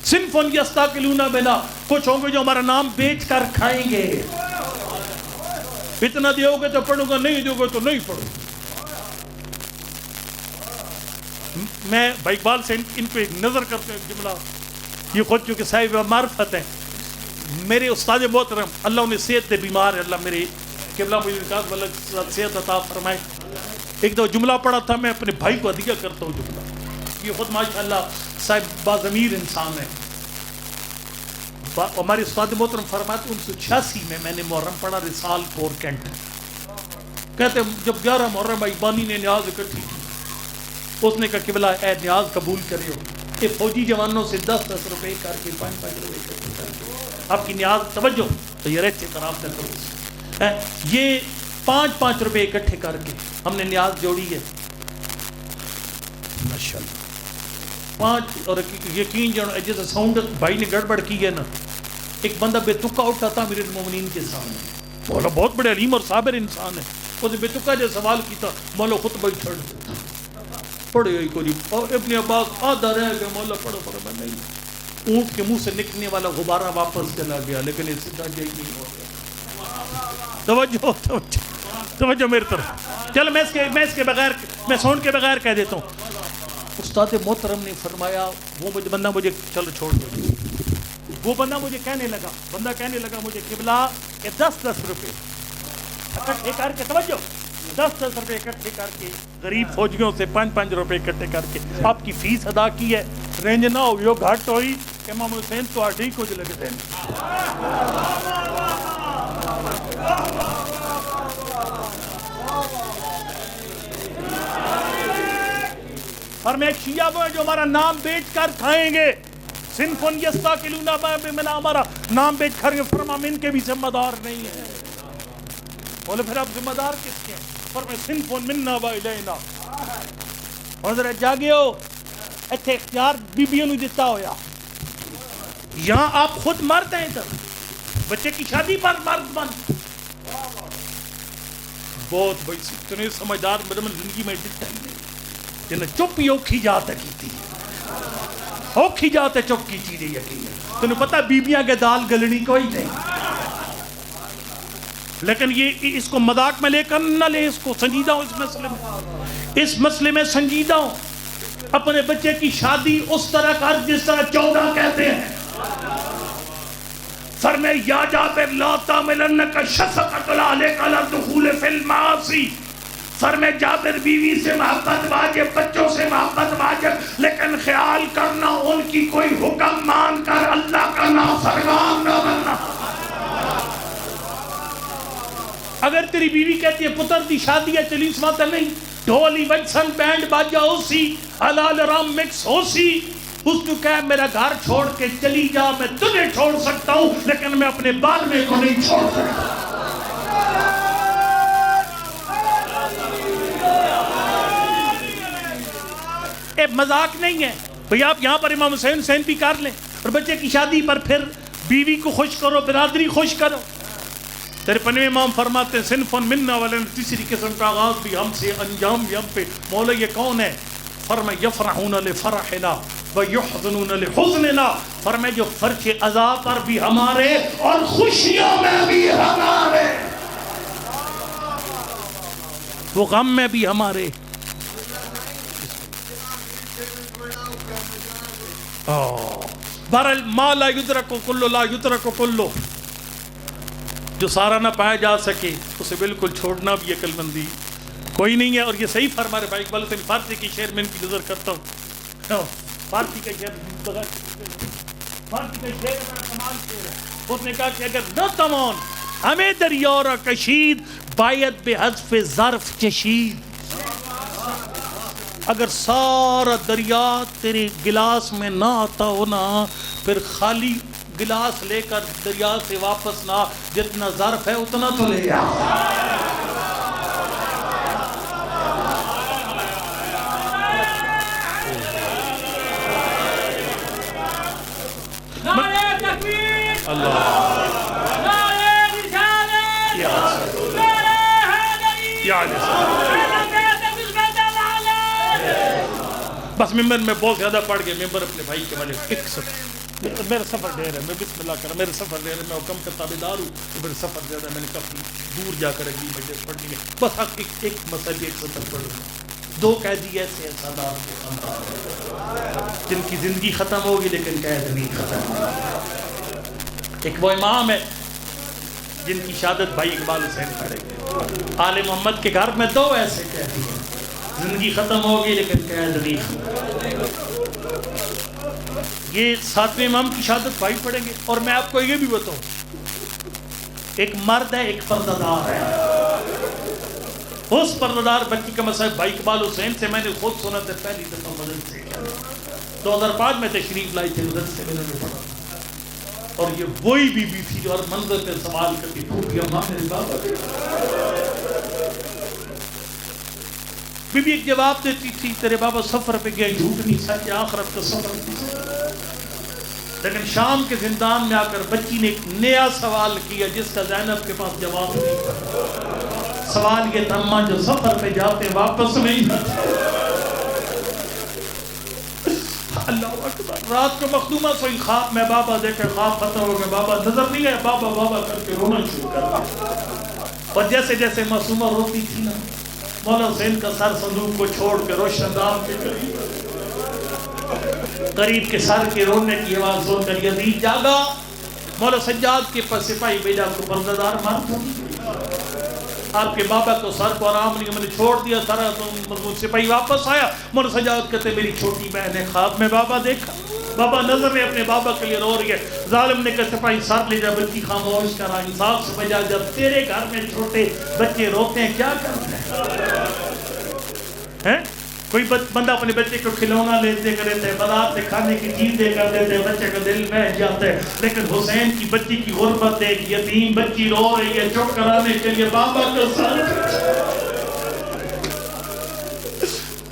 صنف یستاکلون بنا, کچھ ہوں گے جو ہمارا نام بیچ کر کھائیں گے, اتنا دیو گے تو پڑھوں گا, نہیں دیو گے تو نہیں پڑھوں. میں بھائی اقبال سے ان پہ نظر کرتے ہیں جملہ, یہ خود چونکہ صاحب معرفت ہیں, میرے استاد محترم اللہ انہیں صحت دے, بیمار ہے اللہ میرے قبلہ مجھے صحت عطا فرمائے. ایک دو جملہ پڑھا تھا, میں اپنے بھائی کو ہدیہ کرتا ہوں جملہ, یہ خود ماشاءاللہ صاحب باضمیر انسان ہے. ہمارے استاد محترم فرماتے 1986 میں نے محرم پڑھا رسال پور کینٹ, کہتے جب 11 محرم بھائی بانی نے نیاز اکٹھی کی, اس نے کہا قبلہ اے نیاز قبول کرے ہو, کہ فوجی جوانوں سے 10-10 روپے کر کے 5-5 روپے کر کے آپ کی نیاز, توجہ تو یہ رہتے خراب نہ کرو, یہ 5-5 روپے اکٹھے کر کے ہم نے نیاز جوڑی ہے ماشاءاللہ. 5 اور یقین جانو جیسے ساؤنڈ بھائی نے گڑبڑ کی ہے نا, ایک بندہ بے تکا اٹھا تھا امیر المومنین کے سامنے, مولا بہت بڑے علیم اور صابر انسان ہے, اس نے بے تکا جو سوال کیتا مولا خطبہ ہی چھوڑ دیتا, پڑھے ہی کوئی, اور ابن عباس آدھا رہ گیا, مولا پڑھو میں نہیں, اونٹ کے منہ سے نکلنے والا غبارہ واپس چلا گیا, لیکن اس سے جائی نہیں ہو گیا. توجہ میری طرف. چل میں اس کے بغیر میں ساؤنڈ کے بغیر کہہ دیتا ہوں. استاد محترم نے فرمایا وہ بندہ مجھے چلو چھوڑ دو, وہ بندہ مجھے کہنے لگا مجھے قبلہ کہ 10-10 روپے اکٹھے کر کے, توجہ 10-10 روپے اکٹھے کر کے غریب فوجیوں سے 5-5 روپے اکٹھے کر کے آپ کی فیس ادا کی ہے, رینج نہ ہو جو گھٹ ہوئی, امام حسین تو آٹھ ہی کچھ لگتے ہیں. اور میں ایک شیعہ وہ ہے جو ہمارا نام بیچ کر کھائیں گے, صنفن یستاکلون بنا, ہمارا نام بیچ کر فرما ان کے بھی ذمہ دار نہیں ہے. بولے پھر آپ ذمہ دار کس کے ہیں؟ فرمائے صنف منا و الینا. حضرت جاگے ہو ایتھے اختیار بیبیوں نے دیتا ہویا. یہاں آپ خود مرد ہیں, ادھر بچے کی شادی پر مرد بن. بہت بڑی اتنے سمجھدار میرے من زندگی میں دکھتا ہی نہیں جنہیں چپ ہی اوکھی جاتا کی تھی, اوکھی جاتے چپ کی چیزیں یقین. تمہیں پتہ بیبیاں کے دال گلنی کوئی نہیں, لیکن یہ اس کو مذاق میں لے کر نہ لیں, اس کو سنجیدہ ہوں اس مسئلے میں, اس مسئلے میں سنجیدہ ہوں. اپنے بچے کی شادی اس طرح کر جس طرح 14 کہتے ہیں. فرمائے یا جابر لا تعملنک شفقۃ علیک علی الدخول فی المعاصی. فرمائے جابر بیوی سے محبت واجب, بچوں سے محبت واجب, لیکن خیال کرنا ان کی کوئی حکم مان کر اللہ کا نافرمان نہ بننا. اگر تیری بیوی کہتی ہے پتر دی شادی ہے چلی اس وقت نہیں, ڈھولی وجسن بینڈ باجا ہو سی, حلال رام مکس ہو سی, اس کو کہے میرا گھر چھوڑ کے چلی جا, میں تجھے چھوڑ سکتا ہوں لیکن میں اپنے بالوے کو نہیں چھوڑ سکتا. ایک مذاق نہیں ہے بھئی. آپ یہاں پر امام حسین حسین بھی کر لیں اور بچے کی شادی پر پھر بیوی کو خوش کرو, برادری خوش کرو. تیرے پنویں امام فرماتے ہیں صنف منا ولن, تیسری قسم کا آغاز بھی ہم سے, انجام بھی ہم پہ. مولا یہ کون ہے؟ فرمائے یفرحون لفرحنا ویحزنون لحزننا. فرمائے جو فرش عذاب پر بھی ہمارے اور خوشیوں میں بھی ہمارے, وہ غم میں بھی ہمارے. بہرحال ما لا یدرک کلو لا یدرک کلو, جو سارا نہ پایا جا سکے اسے بالکل چھوڑنا بھی عقل مندی کوئی نہیں ہے. اور یہ صحیح فرما رہے بھائی اقبال حسین فارسی کی شعر میں ان کی نظر کرتا ہوں. فارسی کا شعر کمال شعر ہے. اس نے کہا کہ اگر نہ توان ہمیں دریا را کشید باید بے حذف ظرف چشید. اگر سارا دریا تیرے گلاس میں نہ آتا ہو نا, پھر خالی گلاس لے کر دریا سے واپس نہ, جتنا ظرف ہے اتنا تو لے آ. بس ممبر میں بہت زیادہ پڑھ گئے. ممبر اپنے بھائی کے والے ایک سفر, میرا سفر دیر ہے, میں بسم اللہ کر, میرا سفر دیر ہے, میں حکم کا تابعدار ہوں, میرا سفر زیادہ, میں نے کافی دور جا کر اگلی مجلس پڑھنی ہے. بس آپ ایک مسئلہ ایک سفر پڑھوں. 2 قیدی ایسے ہیں سادات کے جن کی زندگی ختم ہوگی لیکن قید نہیں ختم. ایک وہ امام ہے جن کی شہادت بھائی اقبال حسین پڑھے گے. آل محمد کے گھر میں 2 ایسے قیدی ہیں, زندگی ختم ہوگی لیکن قید نہیں ختم. یہ 7ویں امام کی شہادت بھائی پڑھیں گے. اور میں آپ کو یہ بھی بتاؤں, ایک مرد ہے ایک پردہ دار ہے. اس پردہ دار بچی کا مسئلہ بھائی اقبال حسین سے میں نے خود سنا تھا پہلی دفعہ مدد سے 2005 میں تشریف لائی تھی مدد سے میں نے پڑھا. اور یہ وہی بی بی تھی جو ہر منظر پہ سوال کرتی تھی اماں میرے بابا. بی بی ایک جواب دیتی تھی تیرے بابا سفر پہ گیا, جھوٹ نہیں سچ, آخرت کا سفر نہیں. لیکن شام کے زندان میں آ کر بچی نے ایک نیا سوال کیا جس کا زینب کے پاس جواب نہیں تھا. سوال یہ تھا اماں جو سفر پہ جاتے واپس نہیں آتے. اللہ اکبر. رات کو مخدومہ سوئی, خواب میں بابا دیکھے, خواب ختم ہو گیا, بابا نظر نہیں آیا, بابا بابا کر کے رونا شروع کر دیا. اور جیسے جیسے معصومہ روتی تھی نا, مولا حسین کا سر صندوق کو چھوڑ کے روشن دان کے قریب کے سر کے رونے کی آواز سن کر یزید جاگا. مولا سجاد کے پاس سپاہی بھیجا کو پردہ دار مار دو. آپ کے بابا کو سر کو آرام نہیں, میں نے چھوڑ دیا سارا. سپاہی واپس آیا, مولا سجاد کہتے میری چھوٹی بہن ہے, خواب میں بابا دیکھا. بابا نظر میں اپنے بابا کے لیے رو رہی ہے. ظالم نے کہا سپاہی سر لے جا, بلکہ خاموش کرا, انصاف سے بجا. جب تیرے گھر میں چھوٹے بچے روتے ہیں کیا کرتے ہیں؟ کوئی بندہ اپنے بچے کو کھلونا لیتے کرتے ہیں، بازار سے کھانے کی چیزیں کر دیتے ہیں، بچے کا دل بیٹھ جاتا ہے، لیکن حسین کی بچی کی غربت ایک یتیم بچی رو رہی ہے، چپ کرانے کے لیے بابا کا سر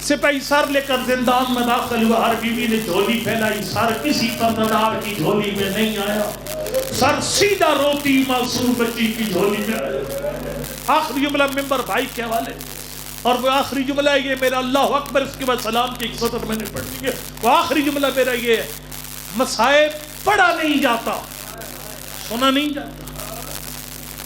سپاہی سر لے کر زندان میں داخل ہوا، ہر بیوی نے جھولی پھیلائی، سر کسی پردار کی جھولی میں نہیں آیا، سر سیدھا روتی معصوم بچی کی جھولی میں آیا۔ آخری جملہ ممبر بھائی کے حوالے، اور وہ آخری جملہ یہ میرا، اللہ اکبر، اس کے بعد سلام کی ایک سطر میں نے پڑھ لی ہے، وہ آخری جملہ میرا یہ ہے، مصائب پڑھا نہیں جاتا، سنا نہیں جاتا،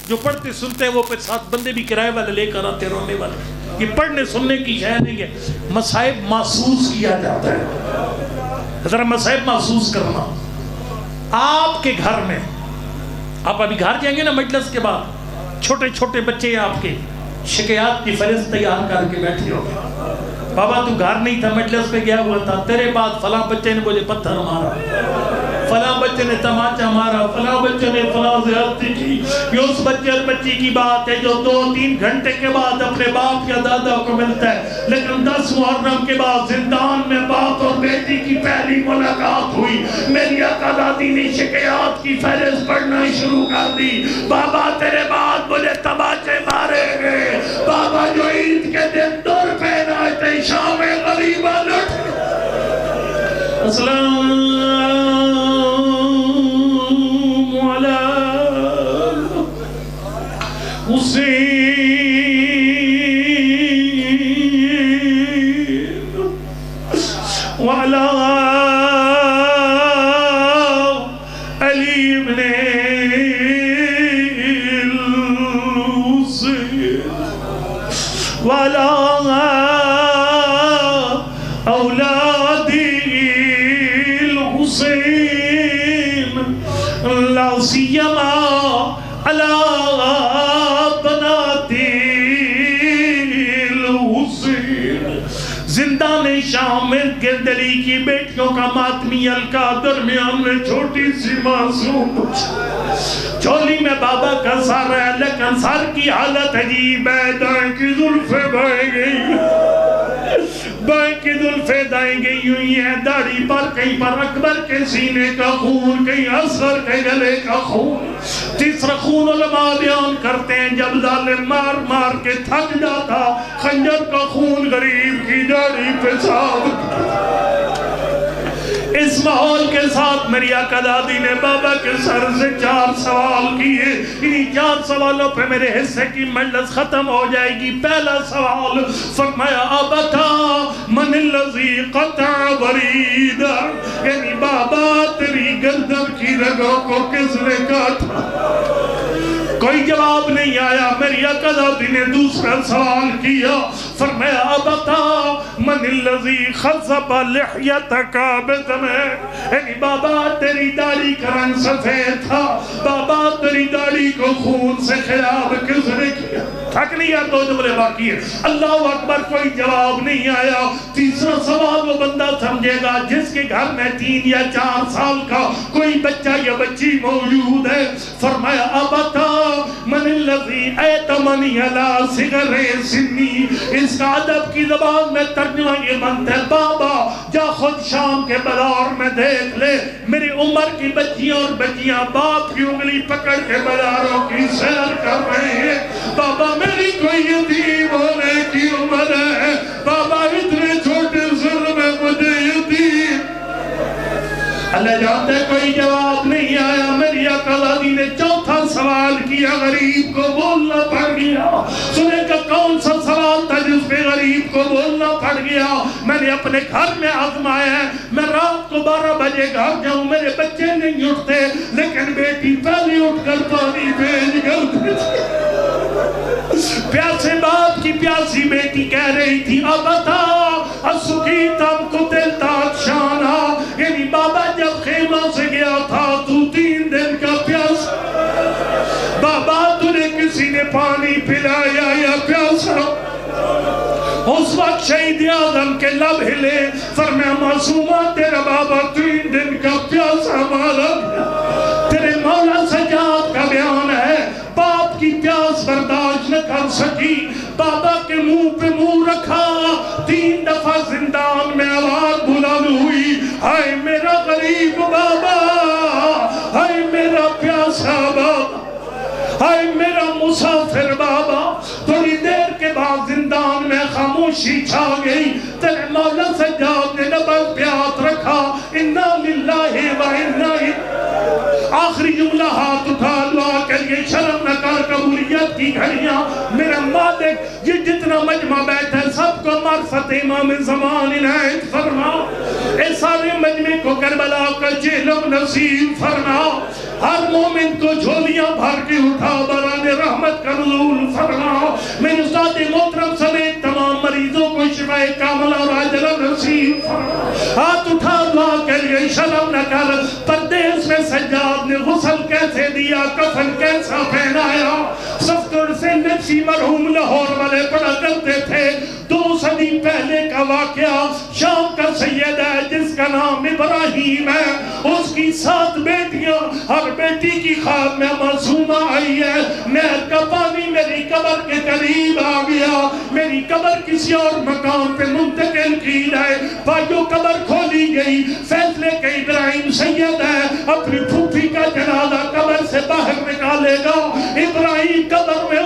جو پڑھتے سنتے ہیں وہ پھر ساتھ بندے بھی کرائے والے لے کر آتے رونے والے، یہ پڑھنے سننے کی شے نہیں ہے، مصائب محسوس کیا جاتا ہے۔ ذرا مصائب محسوس کرنا، آپ کے گھر میں، آپ ابھی گھر جائیں گے نا مجلس کے بعد، چھوٹے چھوٹے بچے ہیں آپ کے، شکایات کی فہرست تیار کر کے بیٹھے ہو، بابا تو گھر نہیں تھا، مجلس پہ گیا ہوا تھا، تیرے بعد فلاں بچے نے مجھے پتھر مارا، فلاں بچے نے تماچا مارا، فلاں بچے نے فلاں زیادتی کی، یہ اس بچے اور بچی کی بات ہے جو 2-3 گھنٹے کے بعد اپنے باپ یا دادا کو ملتا ہے، لیکن 10 محرم کے بعد زندان میں باپ اور بیٹی کی پہلی ملاقات ہوئی، میری آقا دادی نے شکایات کی فہرست پڑھنا شروع کر دی، بابا تیرے بعد مجھے تماچے مارے گئے، بابا جو عید کے دن دور پہنا تھے شام غریبہ لٹ السلام علی حسین وعلی علی ابن الحسین وعلی اولاد الحسین لا سیما علی بنات الحسین۔ زندان شام میں گردلی کی بیٹیوں کا ماتمی حلقہ، درمیان میں چھوٹی سی معصوم چولی میں بابا کا سر ہے، لیکن سر کی حالت عجیب ہے، دائیں کی زلفیں بائیں گئی، بائیں کی زلفیں دائیں گئی ہوئی ہیں، داڑھی پر کہیں پر اکبر کے سینے کا خون، کہیں اصغر کے گلے کا خون۔ تیسرا خون علماء بیان کرتے ہیں جب ظالم مار مار کے تھک جاتا، خنجر کا خون غریب کی داڑھی پہ صاحب۔ اس ماحول کے ساتھ میری آقا دادی نے بابا کے سر سے 4 سوال کیے، انہی 4 سوالوں پہ میرے حصے کی مجلس ختم ہو جائے گی۔ پہلا سوال فرمایا ابتا من الذی قطع وریدا، یعنی بابا تیری گردن کی رگوں کو کس نے کاٹا؟ کوئی جواب نہیں آیا۔ میری آقا دادی نے دوسرا سوال کیا، فرمایا ابتا من الذی خضب لحیتک بدم، یعنی بابا تیری داڑھی کا رنگ سفید تھا، بابا تیری داڑھی کو خون سے خراب کس نے کیا؟ تھک نہیں ہے، 2 جملے باقی ہیں۔ اللہ اکبر، کوئی جواب نہیں آیا۔ تیسرا سوال وہ بندہ سمجھے گا جس کے گھر میں 3 یا 4 سال کا کوئی بچہ یا بچی موجود ہے۔ فرمایا ابتا من الذی ایتمنی علی صغر سنی، اس کا ادب کی زبان میں ترجمہ یہ بنتا ہے، بابا جا خود شام کے بازار میں دیکھ لے، میری عمر کی بچیاں اور بچیاں باپ کی انگلی پکڑ کے بازاروں کی سیر کر رہے ہیں، بابا میری کوئی یتیم ہونے کی عمر ہے، بابا اتنے چھوٹے سر میں مجھے یتیم۔ اللہ جانتے کوئی جواب نہیں آیا۔ میری آقا دادی نے چوتھا سوال کیا، غریب کو بولنا پڑ گیا۔ سنے کا کون سا سوال تھا جس پہ غریب کو بولنا پڑ گیا؟ میں نے اپنے گھر میں آزمایا ہے، میں رات کو 12 بجے گھر جاؤں، میرے بچے نہیں اٹھتے، لیکن بیٹی پہلے اٹھ کر پانی بھیج کر پیاسے باپ کی پیاسی بیٹی کہہ رہی تھی ابتا اسکی تم قتل تاکشانا، یعنی بابا جب خیمہ سے گیا تھا تو 3 دن کا پیاس، بابا تُنے کسی نے پانی پلایا یا پیاسا؟ اس وقت شہید اعظم کے لب ہلے، فرمایا معصومہ تیرا بابا 3 دن کا پیاسا مالا گیا۔ تیرے مولا سجاد کا بیان ہے، باپ کی پیاس برداشت نہ کر سکی، بابا کے منہ پہ منہ رکھا، 3 دفعہ ہائے میرا مسافر بابا. تھوڑی دیر کے بعد زندان میں خاموشی چھا گئی. تیرے مولا سجاد نے نبض پہ ہاتھ رکھا, انا للہ و انا آخری جملہ ہاتھ اٹھا دعا کریے, شرم نہ کر قبولیت کی گھڑیاں. میرا مالک یہ جتنا مجمع بیٹھا ہے سب کو معرفت امام زمان عنایت فرما. اے سارے مجمع کو کربلا کا جہلم نصیب فرما. ہر مومن کو جھولیاں بھر کے اٹھا بران رحمت کا نزول فرما. میرے استاد محترم سمیت تمام مریضوں کو شفاء کاملہ اور عاجلہ نصیب فرما. ہاتھ اٹھا دعا کریے, شرم نہ کر. پردیس میں سجاد نے غسل کیسے دیا, کفن کیسا پہنایا. سفتر سے نفسی مرحوم لاہور والے پڑھا کرتے تھے. 2 صدی پہلے کا واقعہ. شام کا سید ہے جس کا نام ابراہیم ہے, اس کی 7 بیٹیاں, ہر بیٹی کی خواب میں معصومہ آئی ہے. نہر کا پانی میری قبر کے قریب آ گیا, میری قبر کسی اور مقام پہ منتقل کی جائے. بھائیو قبر کھولی گئی, فیصلے کے ابراہیم سید ہے, اپنی پھوپھی کا جنازہ قبر سے باہر نکالے گا. ابراہیم قبر میں